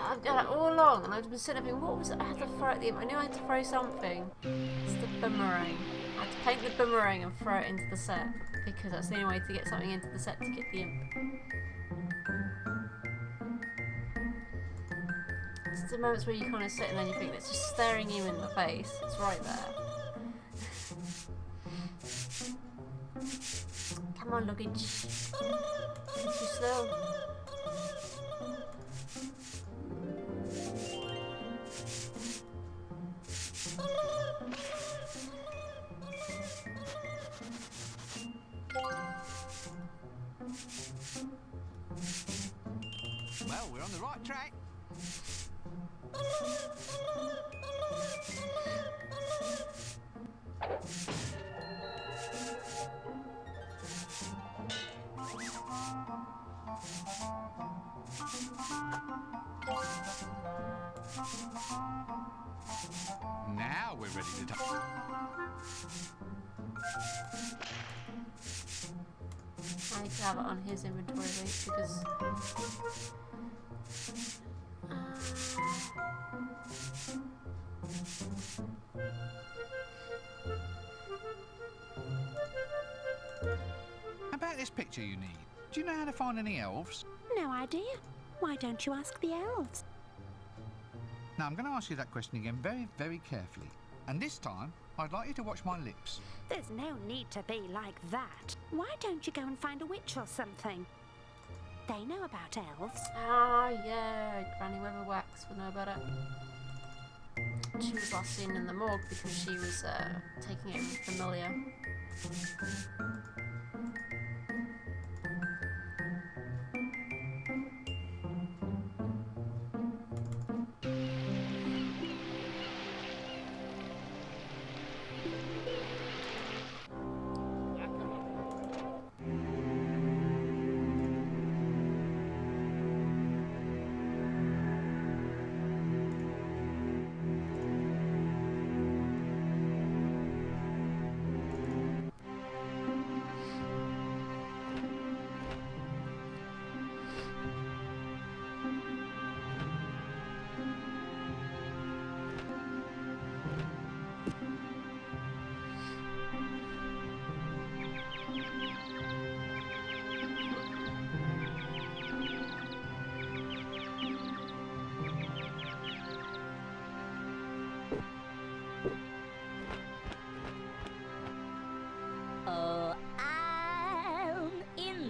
I've done it all along, and I've been sitting there thinking, what was it I had to throw at the imp? I knew I had to throw something. It's the boomerang. I had to paint the boomerang and throw it into the set, because that's the only way to get something into the set to get the imp. It's the moments where you kind of sit and then you think it's just staring you in the face. It's right there. Come on, luggage. It's too slow. Well, we're on the right track. Now we're ready to talk. I need to have it on his inventory list because... About this picture you need. Do you know how to find any elves? No idea. Why don't you ask the elves? Now, I'm going to ask you that question again very, very carefully. And this time, I'd like you to watch my lips. There's no need to be like that. Why don't you go and find a witch or something? They know about elves. Ah, yeah, Granny Weatherwax would know about it. She was last seen in the morgue because she was taking it from Familiar.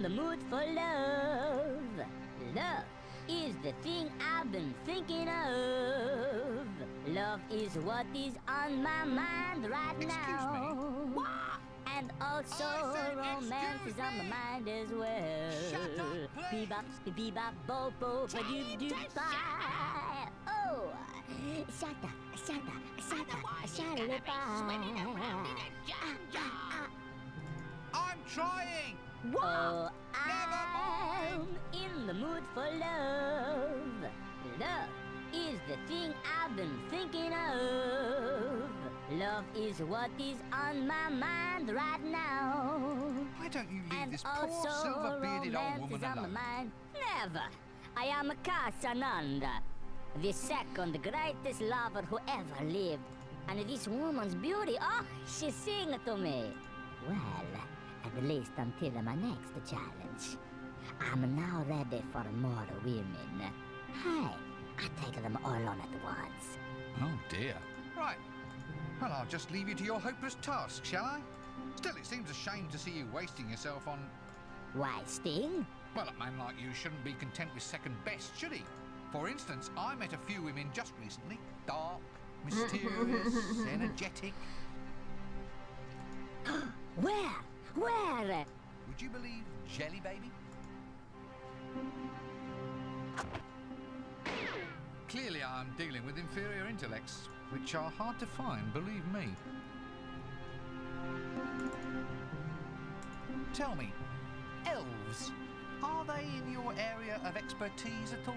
the mood for love. Love is the thing I've been thinking of. Love is what is on my mind right Excuse now. me? What? And also I said romance excuse is on my me. mind as well. Shut up, please. Bebop, bebop, bo, bo, ba, doop, doop, bye. Oh, shatta, shatta, shatta, shatta, I'm trying. Oh, Never I'm in the mood for love. Love is the thing I've been thinking of. Love is what is on my mind right now. Why don't you leave And this poor also silver-bearded old romance woman is on my alone? mind. Never. I am Casananda, the second greatest lover who ever lived. And this woman's beauty, oh, she sing to me. Well, at least until my next challenge. I'm now ready for more women. Hey, I take them all on at once. Oh dear. Right. Well, I'll just leave you to your hopeless task, shall I? Still, it seems a shame to see you wasting yourself on... Why, Sting? Well, a man like you shouldn't be content with second best, should he? For instance, I met a few women just recently. Dark, mysterious, energetic. Where? Where? Would you believe Jelly Baby? Clearly I'm dealing with inferior intellects, which are hard to find, believe me. Tell me, elves, are they in your area of expertise at all?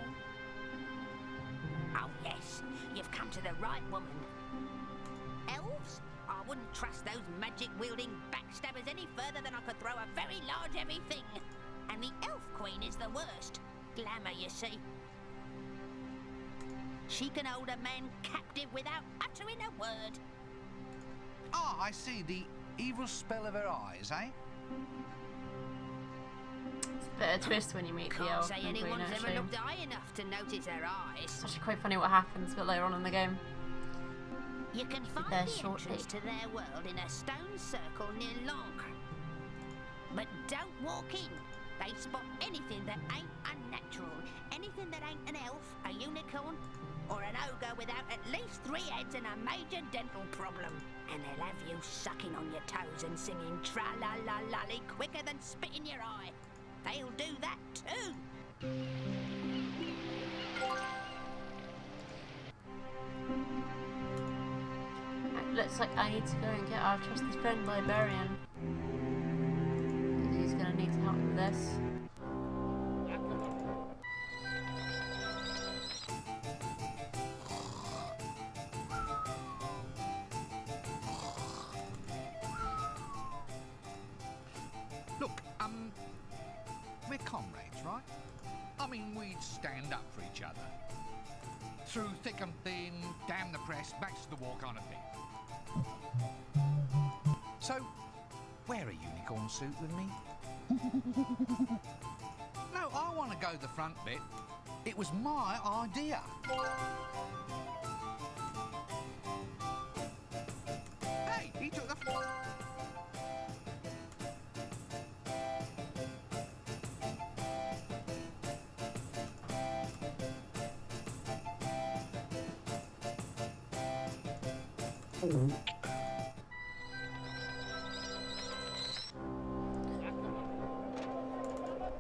Oh, yes. You've come to the right woman. Elves? I wouldn't trust those magic-wielding backstabbers any further than I could throw a very large heavy thing. And the elf queen is the worst. Glamour, you see. She can hold a man captive without uttering a word. Ah, I see, the evil spell of her eyes, eh? It's a bit of a twist when you meet the Can't elf say and queen, anyone's ever actually. looked high enough to notice her eyes. It's actually quite funny what happens a bit later on in the game. You can find there the shortly. entrance to their world in a stone circle near Lancre. But don't walk in. They spot anything that ain't unnatural. Anything that ain't an elf, a unicorn, or an ogre without at least 3 heads and a major dental problem. And they'll have you sucking on your toes and singing tra-la-la-lolly quicker than spit in your eye. They'll do that too. It looks like I need to go and get our trusted friend Librarian. He's gonna need to help me with this. Look, we're comrades, right? I mean, we'd stand up for each other. Through thick and thin, damn the press, backs to the wall kind of thing. So, wear a unicorn suit with me? No, I want to go the front bit. It was my idea. Hey, he took the...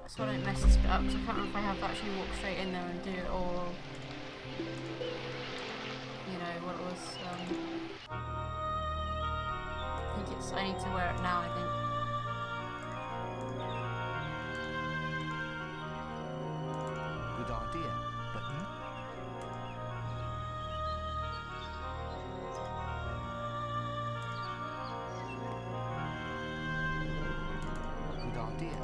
So I don't mess this bit up because I can't remember if I have to actually walk straight in there and do it or, you know, what it was. I think it's, I need to wear it now, I think. Good idea, but good idea.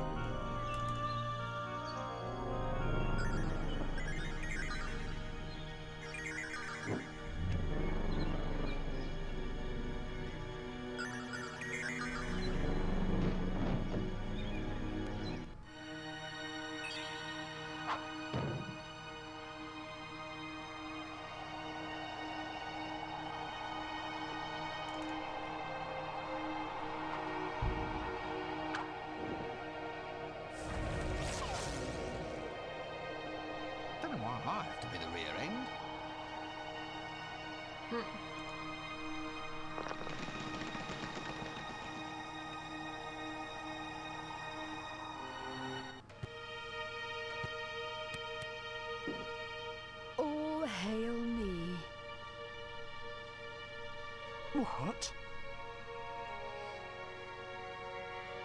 All hail me. What?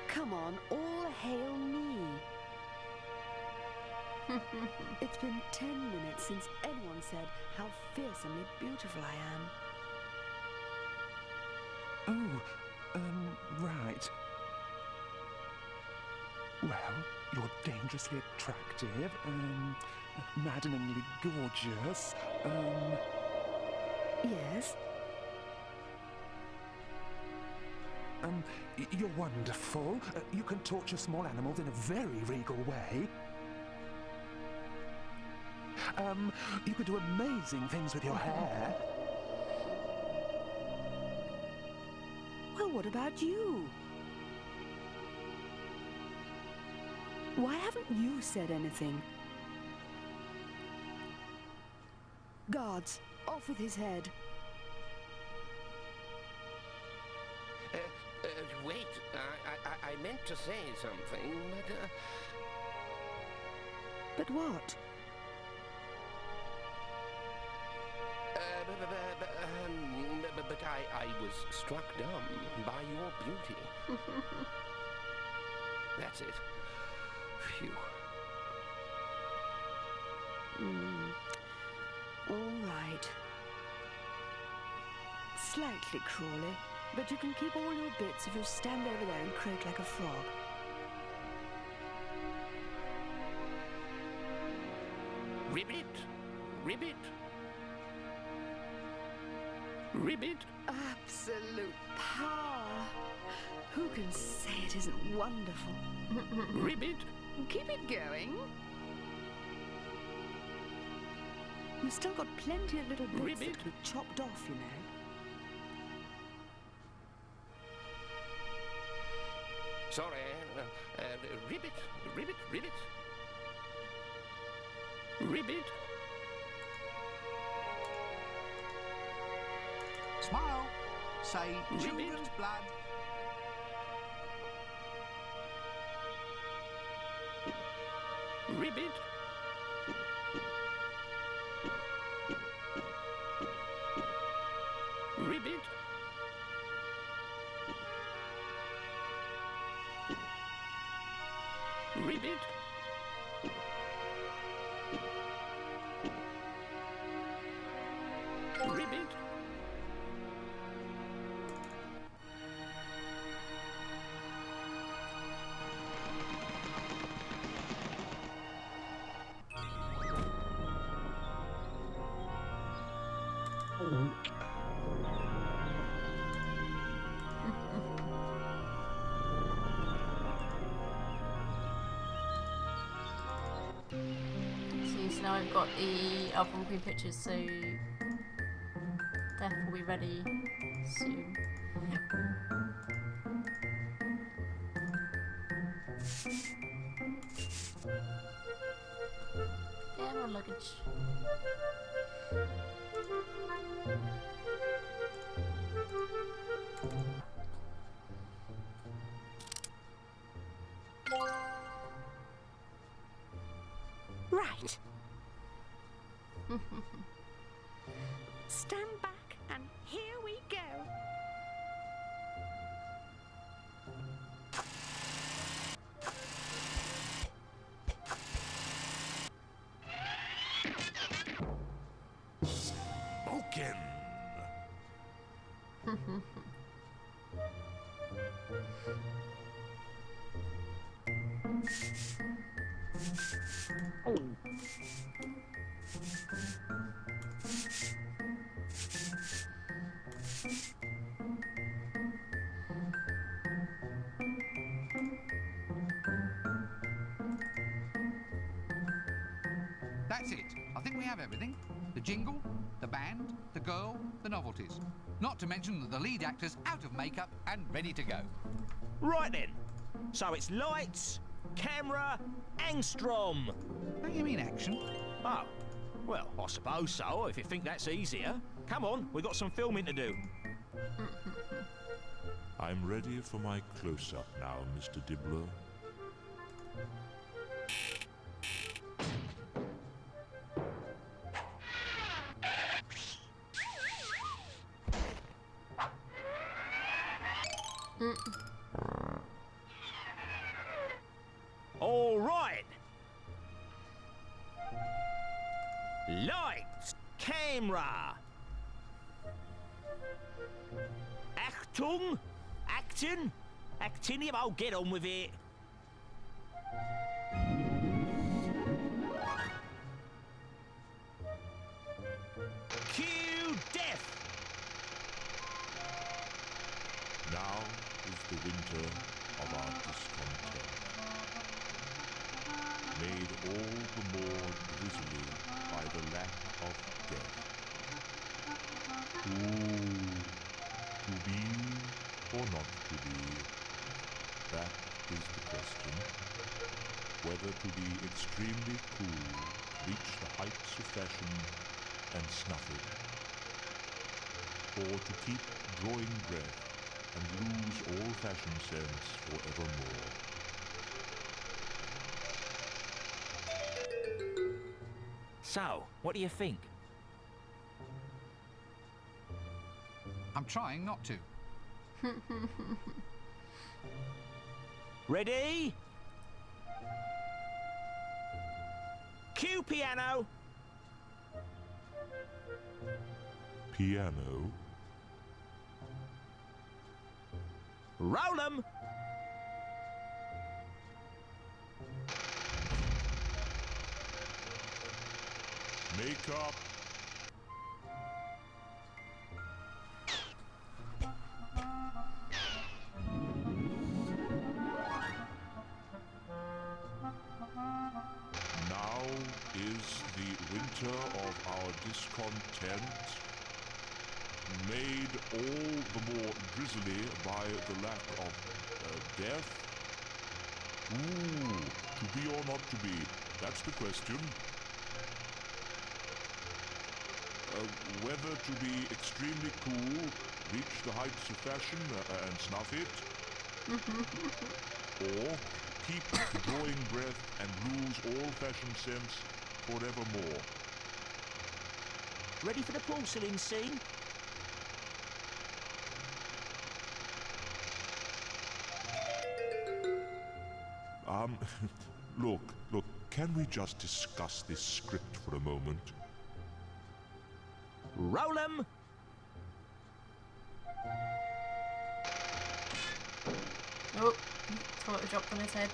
Come on, all hail me. It's been 10 minutes since anyone said how fearsomely beautiful I am. Oh, right. Well, you're dangerously attractive, maddeningly gorgeous, Yes? You're wonderful. You can torture small animals in a very regal way. You could do amazing things with your hair. Well, what about you? Why haven't you said anything? Guards, off with his head. Wait, I meant to say something, but, But what? but I was struck dumb by your beauty. That's it. Phew. All right. Slightly crawly, but you can keep all your bits if you stand over there and croak like a frog. Ribbit! Ribbit! Ribbit! Absolute power. Who can say it isn't wonderful? Ribbit! Keep it going. You've still got plenty of little bits that can be chopped off, you know. Sorry, Ribbit! Ribbit! Ribbit! Ribbit! Smile. Say children's blood. Ribbit! Ribbit! Ribbit! Ribbit! So now I've got the album green pictures, so Death will be ready soon. Yeah, more luggage. Right. Stand back and here we go. Smoking! That's it. I think we have everything. The jingle, the band, the girl, the novelties. Not to mention that the lead actor's out of makeup and ready to go. Right then. So it's lights, camera, angstrom. Don't you mean action? Oh, well, I suppose so, if you think that's easier. Come on, we got some filming to do. I'm ready for my close-up now, Mr. Dibbler. All right. Lights, camera. Achtung, acting, actinium. I'll get on with it. Cue death. Now is the winter of our discontent, made all the more grisly by the lack of death. Ooh, to be or not to be, that is the question. Whether to be extremely cool, reach the heights of fashion, and snuff it, or to keep drawing breath and lose all fashion sense forevermore. So, what do you think? I'm trying not to. Ready? Cue piano. Piano? Roll 'em. Makeup? Now is the winter of our discontent, made all the more drizzly by the lack of death. Ooh, to be or not to be, that's the question. Whether to be extremely cool, reach the heights of fashion and snuff it, or keep drawing breath and lose all fashion sense forevermore. Ready for the porcelain scene? Look, can we just discuss this script for a moment? Roll 'em. Oh, tomato dropped on his head.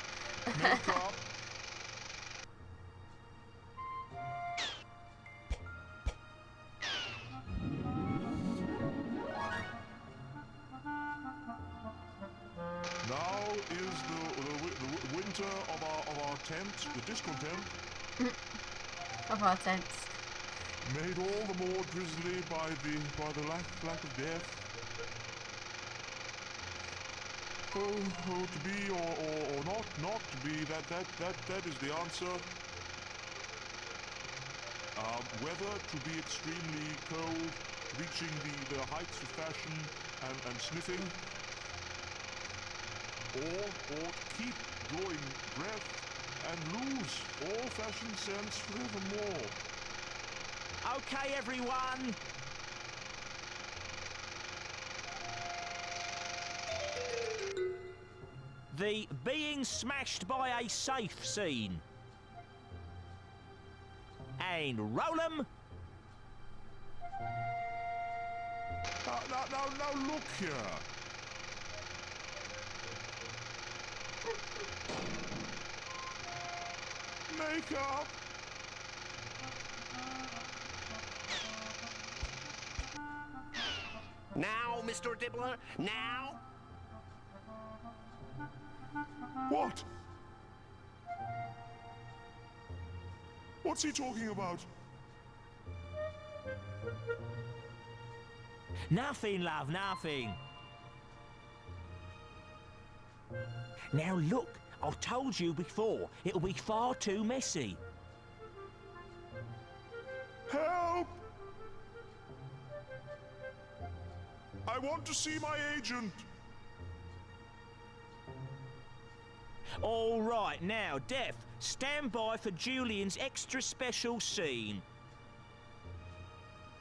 Makeup? Now is the winter of our tent, the discontent, Of our tents. made all the more drizzly by the lack of death. Oh, to be or not to be, that is the answer. Whether to be extremely cold, reaching the heights of fashion and sniffing, or to keep drawing breath and lose all fashion sense forevermore. Okay, everyone. The being smashed by a safe scene. And roll 'em. Now, look here. Makeup. Now, Mr. Dibbler, now? What? What's he talking about? Nothing, love, nothing. Now look, I told you before, it'll be far too messy. Help! I want to see my agent. All right, now, Death, stand by for Julian's extra special scene.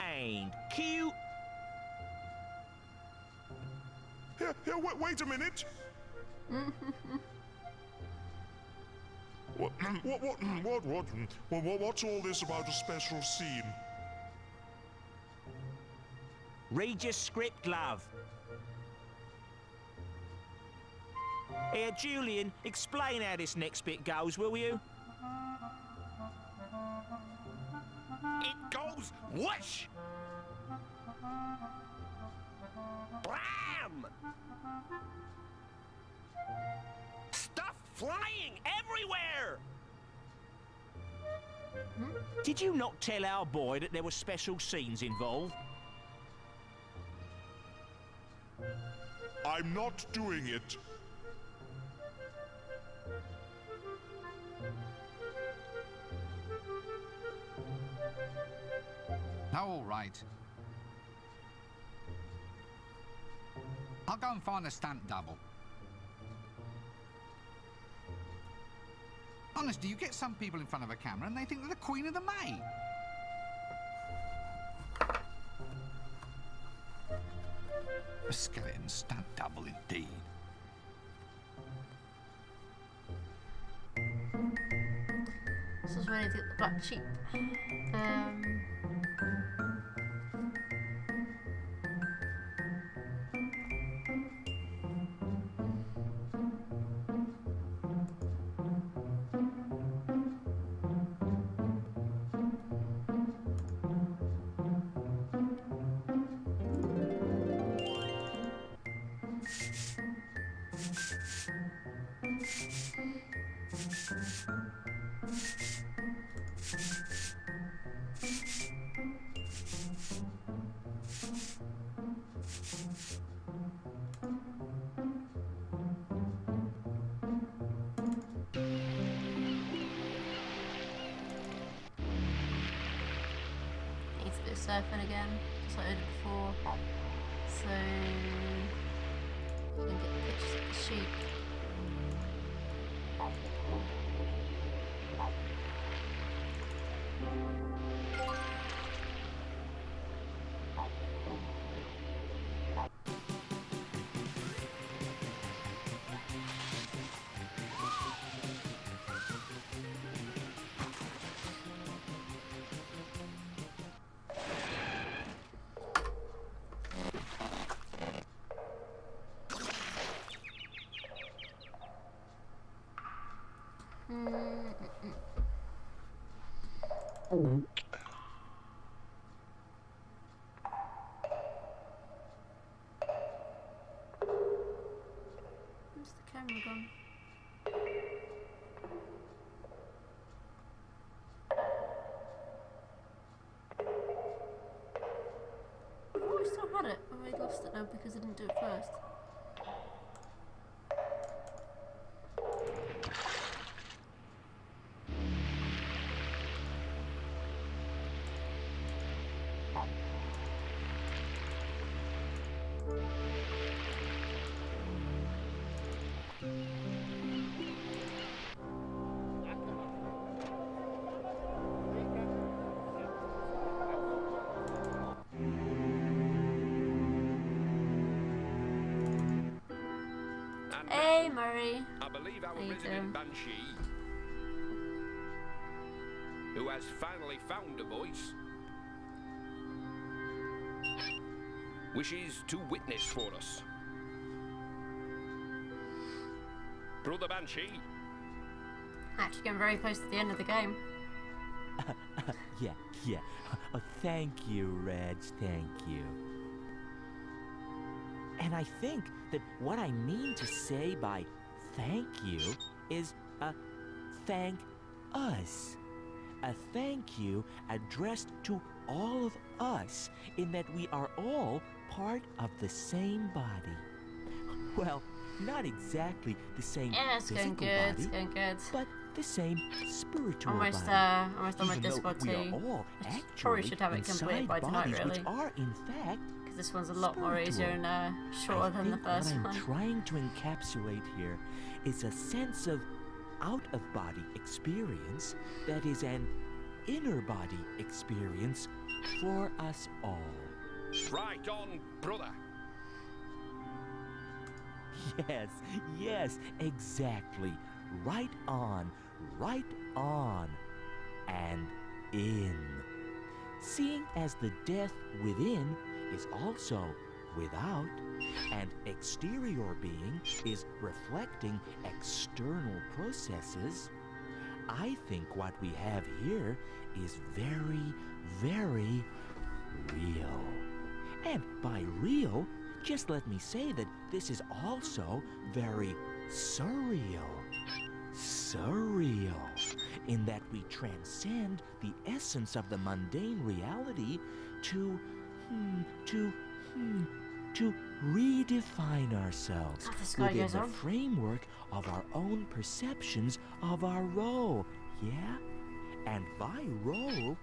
And cue. Here, wait a minute. What's all this about a special scene? Read your script, love. Here, Julian, explain how this next bit goes, will you? It goes whoosh! Blam! Stuff flying everywhere! Did you not tell our boy that there were special scenes involved? I'm not doing it. All right. I'll go and find a stunt double. Honestly, you get some people in front of a camera and they think they're the Queen of the May. A skeleton stunt double indeed. This is ready to get the black sheep. Surfing again, just like I did before. So you can get pictures of the sheep. Where's the camera gone? Oh, I still had it. Oh, I lost it now because I didn't do it first. Hey, Murray. I believe our How you resident doing? Banshee, who has finally found a voice, wishes to witness for us. Brother Banshee. Actually getting very close to the end of the game. Yeah. Oh, thank you, Reg, thank you. And I think that what I mean to say by thank you is thank us. A thank you addressed to all of us in that we are all part of the same body. Well, not exactly the same Yeah, it's going physical good. body, It's going good. but the same spiritual Almost body. almost on my Even though DiscWorld we are too. all I probably actually should have it completed inside by tonight, bodies really. which are in fact Because this one's a lot more easier spiritual. and shorter than the I think first what I'm one. trying to encapsulate here is a sense of out-of-body experience that is an inner-body experience for us all. Right on, brother. Yes, exactly. Right on, and in. Seeing as the death within is also without, and exterior being is reflecting external processes, I think what we have here is very, very real. And by real, just let me say that this is also very surreal. Surreal, in that we transcend the essence of the mundane reality to redefine ourselves This guy within goes the on. framework of our own perceptions of our role, yeah? And by role,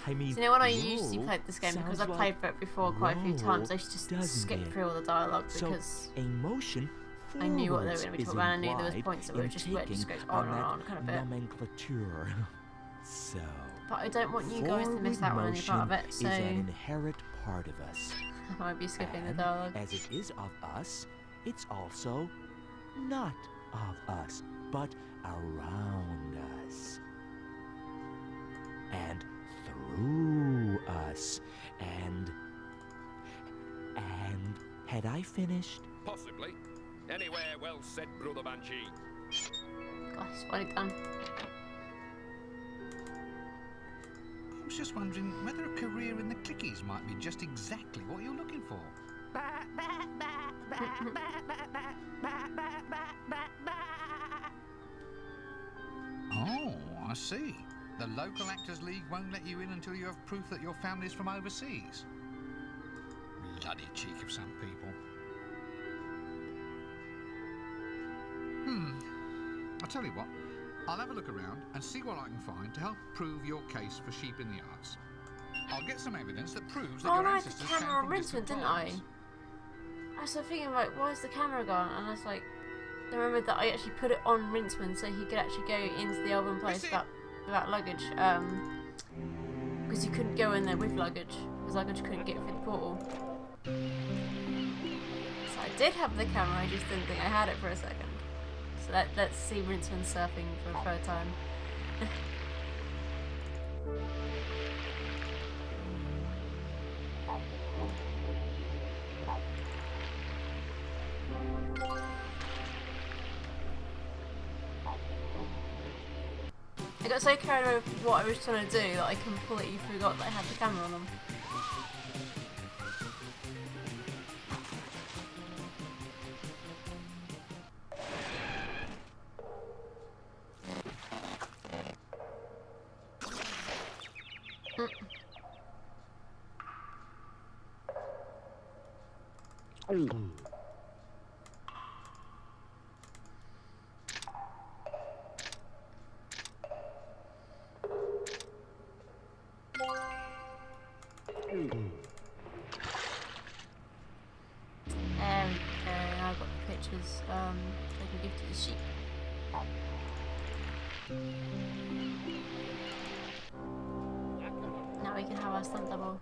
I mean, So, you know, when I usually role played this game, because sounds I've played like for it before quite a few times, I roll, used to just doesn't skip it? through all the dialogue So, because emotion I knew what they were forwards going to be is talking about. I knew there was implied points that were in just where it just taking goes on and that on kind of bit. nomenclature. So, But I don't want you guys to miss forward out on any part of motion it, so is an inherent part of us. I might be skipping the And dialogue. as it is of us, it's also not of us, but around us. And through us. And had I finished? Possibly. Anywhere well said, Brother Banshee. Gosh, it's finally done. I was just wondering whether a career in the clickies might be just exactly what you're looking for. Oh, I see. The local Actors League won't let you in until you have proof that your family's from overseas. Bloody cheek of some people. I'll tell you what. I'll have a look around and see what I can find to help prove your case for sheep in the arts. I'll get some evidence that proves that Oh, your no, I had the ancestors came camera on from distant RinceWind, didn't I? climes. I was thinking, like, why is the camera gone? And I was like, I remembered that I actually put it on RinceWind so he could actually go into the album place without luggage. Because you couldn't go in there with luggage, because luggage couldn't get through the portal. So I did have the camera, I just didn't think I had it for a second. So let's see RinceWind surfing for a third time. I got so carried away with what I was trying to do that I completely forgot that I had the camera on them. There we go, now I've got the pictures, so I can give to the sheep. Now we can have our stunt double.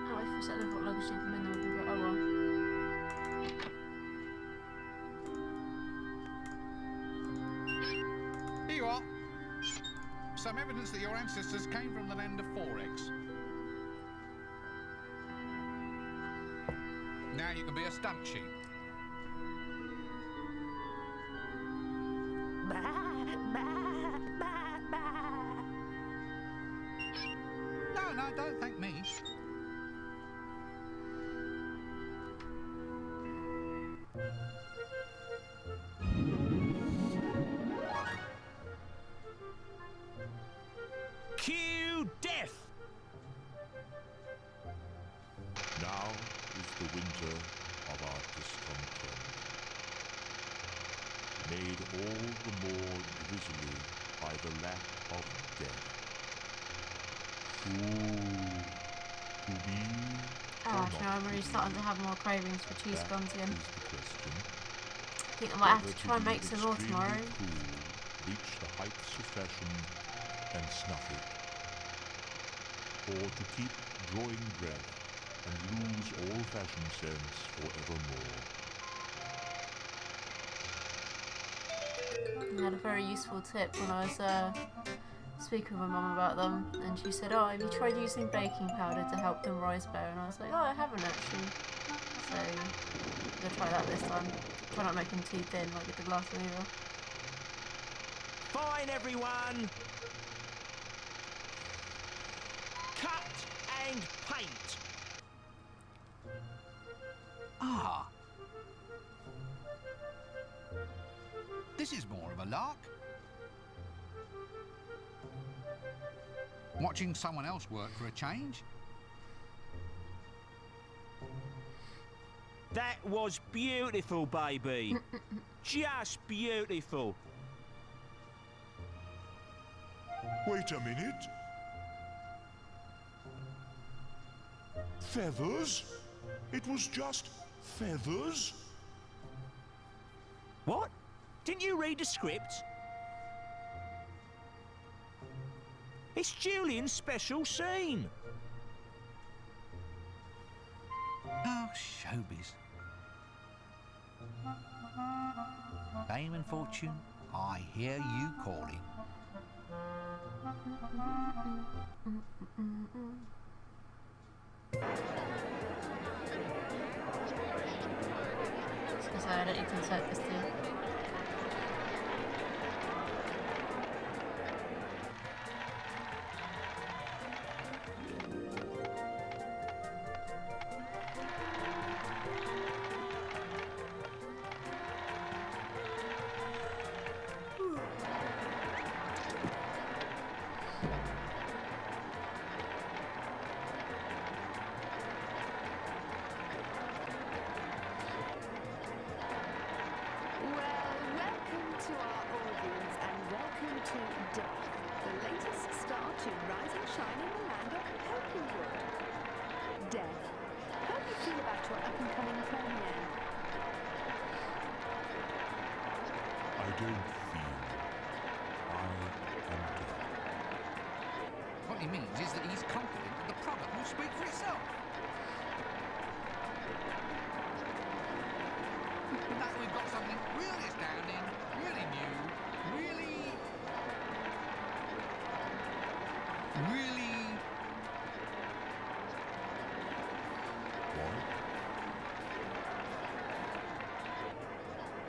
Oh, if I said I've got luggage in them, then we'll be oh well. Here you are. Some evidence that your ancestors came from the land of Forex. Now you can be a stunt sheep. No, Don't thank me. Cue death! Now is the winter of our discontent, made all the more grisly by the lack of death. Ooh, to be Oh, or actually, not I'm really to starting be, to have more cravings for cheese that scones again. is the question. I think I might have Whether to try and be make some more extremely tomorrow. Cool, reach the heights of fashion and snuff it, or to keep drawing breath and lose all fashion sense forevermore. I had a very useful tip when I was speaking with my mum about them, and she said, "Oh, have you tried using baking powder to help them rise better?" And I was like, "Oh, I haven't actually." So I'm gonna try that this time. Try not making too thin like I did last time either. Fine, everyone! Cut and paint! Ah. This is more of a lark. Watching someone else work for a change? That was beautiful, baby. Just beautiful. Wait a minute. Feathers? It was just feathers? What? Didn't you read the script? It's Julian's special scene. Oh, showbiz. Fame and fortune, I hear you calling. Just because I don't need to insert this too. To our audience and welcome to Death, the latest star to rise and shine in the land of Holywood. Death, how do you feel about your up-and-coming premiere? I don't feel. I am dead. What he means is that he's confident that the product will speak for itself. That we've got something really astounding, really new, really... What?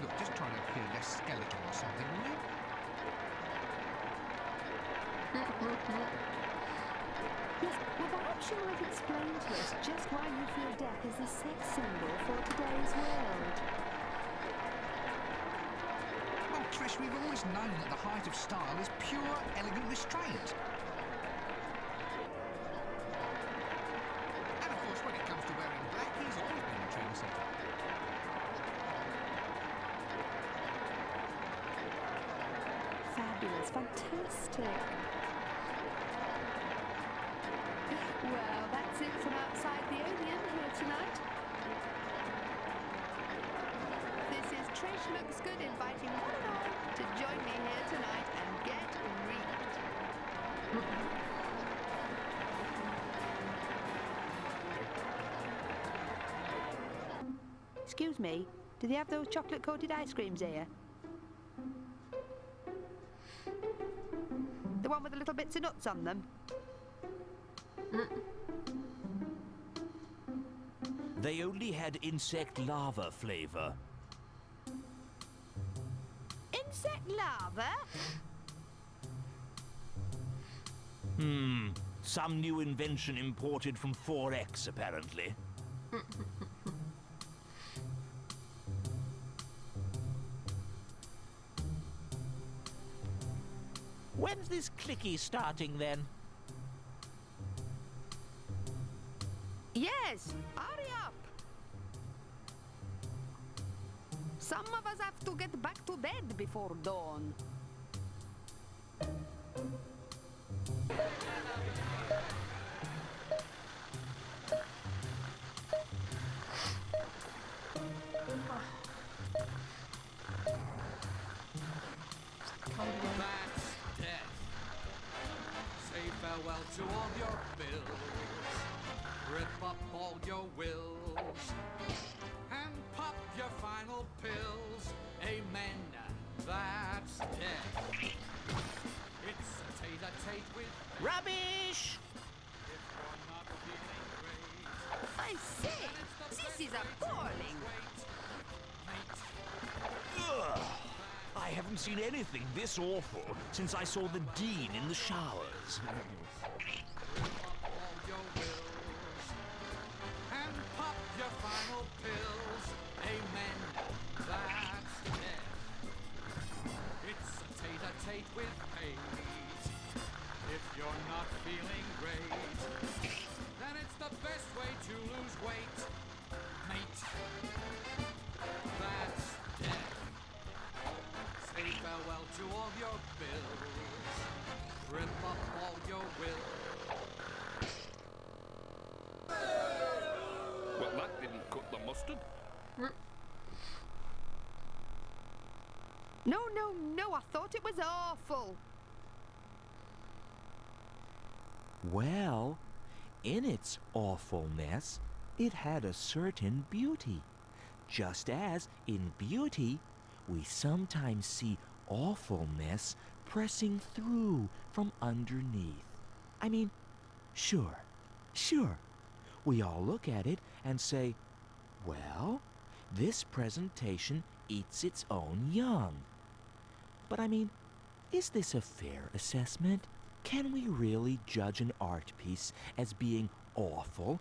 Look, just try to appear less skeletal or something, will you? Yes, well perhaps you might explain to us just why you feel death is a sex symbol for today's world. Well, Trish, we've always known that the height of style is pure, elegant restraint. And of course, when it comes to wearing black, he's always been a trendsetter. Fabulous, fantastic. Well, that's it from outside the Odeon here tonight. This is Trish Looks Good inviting one and all to join me here tonight and get reaped. Excuse me, do they have those chocolate-coated ice creams here? The one with the little bits of nuts on them? They only had insect larva flavour. Insect larva? Some new invention imported from 4X, apparently. When's this clicky starting then? Yes, hurry up. Some of us have to get back to bed before dawn. That's death. Say farewell to all your bills. Rip up all your wills. And pop your final pills. Amen. That's death. It's a tete-a-tete with Rubbish! if you're not feeling great. I say, this is appalling. Ugh. I haven't seen anything this awful since I saw the Dean in the showers. All your wills and pop your final pills. Amen. That's death. It's a tete-a-tate with fate. If you're not feeling great, then it's the best way to lose weight, mate. That's death. Say farewell to all your bills. Rip up all your wills. Well, that didn't cut the mustard. No, no, no, I thought it was awful. Well, in its awfulness, it had a certain beauty. Just as, in beauty, we sometimes see awfulness pressing through from underneath. I mean, sure. We all look at it and say, well, this presentation eats its own young. But I mean, is this a fair assessment? Can we really judge an art piece as being awful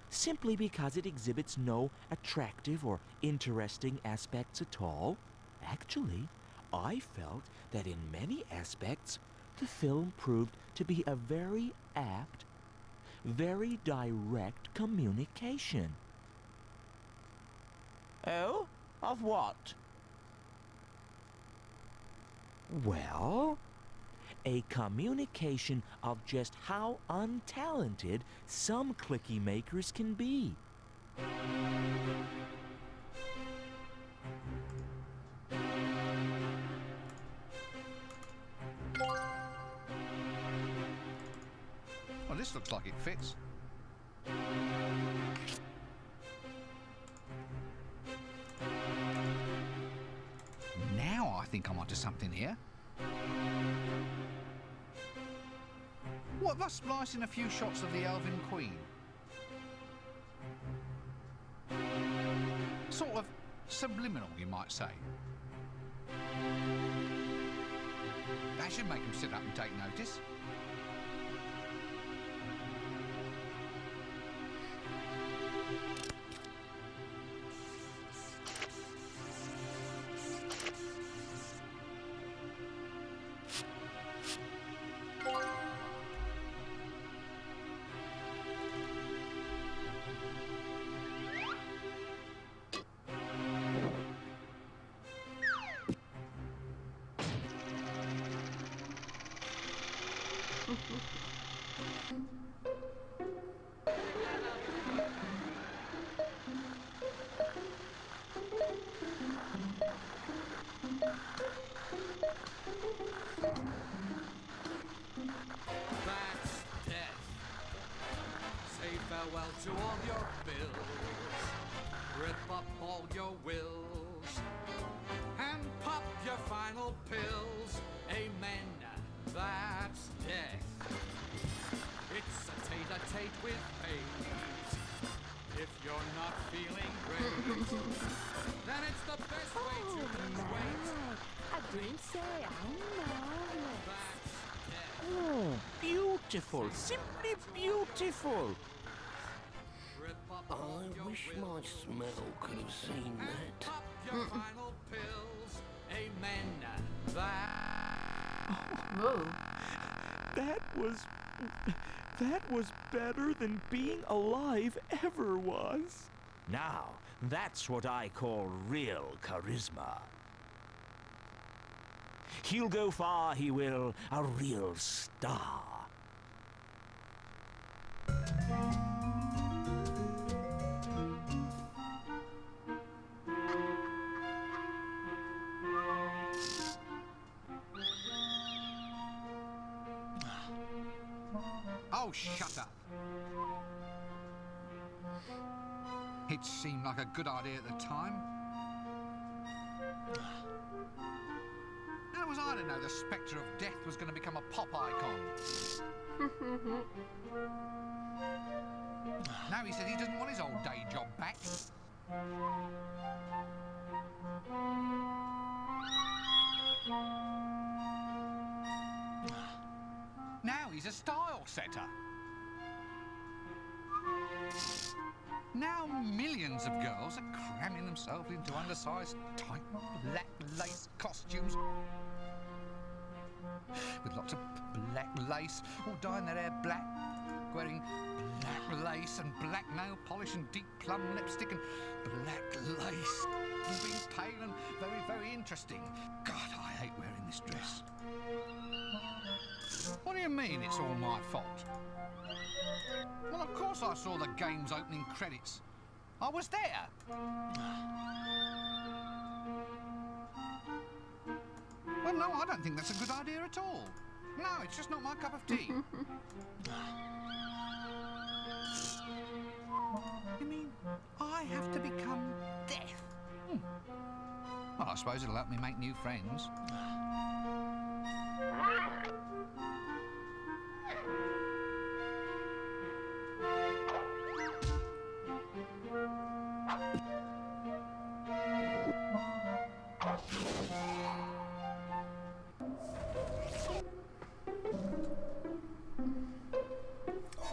simply because it exhibits no attractive or interesting aspects at all? Actually, I felt that in many aspects, the film proved to be a very apt, very direct communication. Oh? Of what? Well, a communication of just how untalented some clicky makers can be. Well, this looks like it fits. Now I think I'm onto something here. What about splicing a few shots of the Elven Queen? Sort of subliminal, you might say. That should make them sit up and take notice. That's death. Say farewell to all your bills. Rip up all your wills. And pop your final pills. Amen. That's death. It's a tete-a-tete with fate. If you're not feeling great, then it's the best way to lose weight. I didn't say I'm marvelous. That's death. Oh, beautiful. beautiful, simply beautiful. I wish my smell could have seen that. Whoa. That was better than being alive ever was. Now, that's what I call real charisma. He'll go far, he will, a real star. Oh, shut up. It seemed like a good idea at the time. How was I to know the spectre of death was going to become a pop icon? Now he said he doesn't want his old day job back. Now he's a style setter. Now millions of girls are cramming themselves into undersized, tight, black lace costumes with lots of black lace, all dyeing their hair black, wearing black lace and black nail polish and deep plum lipstick and black lace, and being pale and very, very interesting. God, I hate wearing this dress. What do you mean it's all my fault? Well, of course I saw the game's opening credits. I was there. Well, no, I don't think that's a good idea at all. No, it's just not my cup of tea. You mean I have to become deaf? Well, I suppose it'll help me make new friends.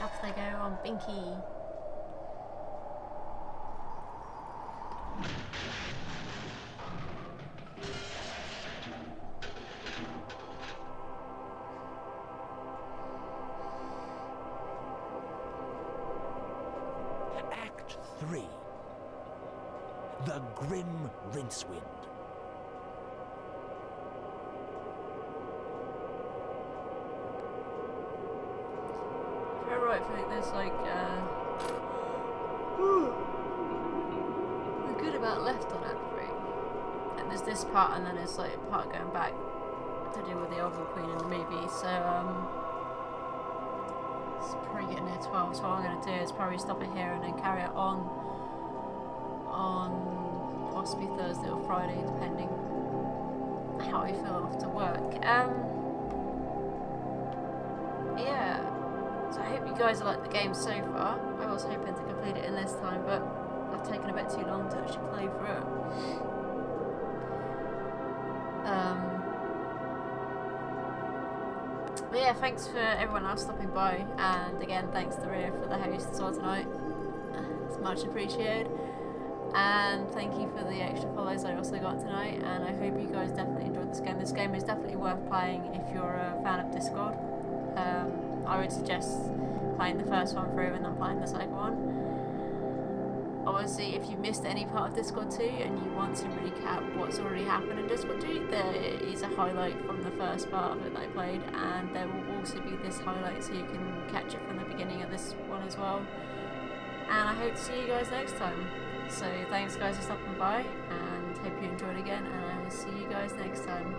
Off they go on Binky. Act 3. The Grim RinceWind. If I right, I think there's like a good amount left on Act 3. And there's this part, and then there's like a part going back to do with the Oval Queen in the movie. So it's probably getting near 12. So what I'm going to do is probably stop it here and then carry it on possibly Thursday or Friday, depending how I feel after work. Yeah. So I hope you guys like the game so far. I was hoping to complete it in this time, but I've taken a bit too long to actually play through it. But yeah, thanks for everyone else stopping by, and again, thanks to Ria for the host as well tonight. It's much appreciated. And thank you for the extra follows I also got tonight, and I hope you guys definitely enjoyed this game. This game is definitely worth playing if you're a fan of DiscWorld. I would suggest playing the first one through and then playing the second one. Obviously, if you missed any part of DiscWorld 2 and you want to recap what's already happened in DiscWorld 2, there is a highlight from the first part of it that I played, and there will also be this highlight so you can catch it from the beginning of this one as well. And I hope to see you guys next time. So thanks guys for stopping by, and hope you enjoyed again, and I will see you guys next time.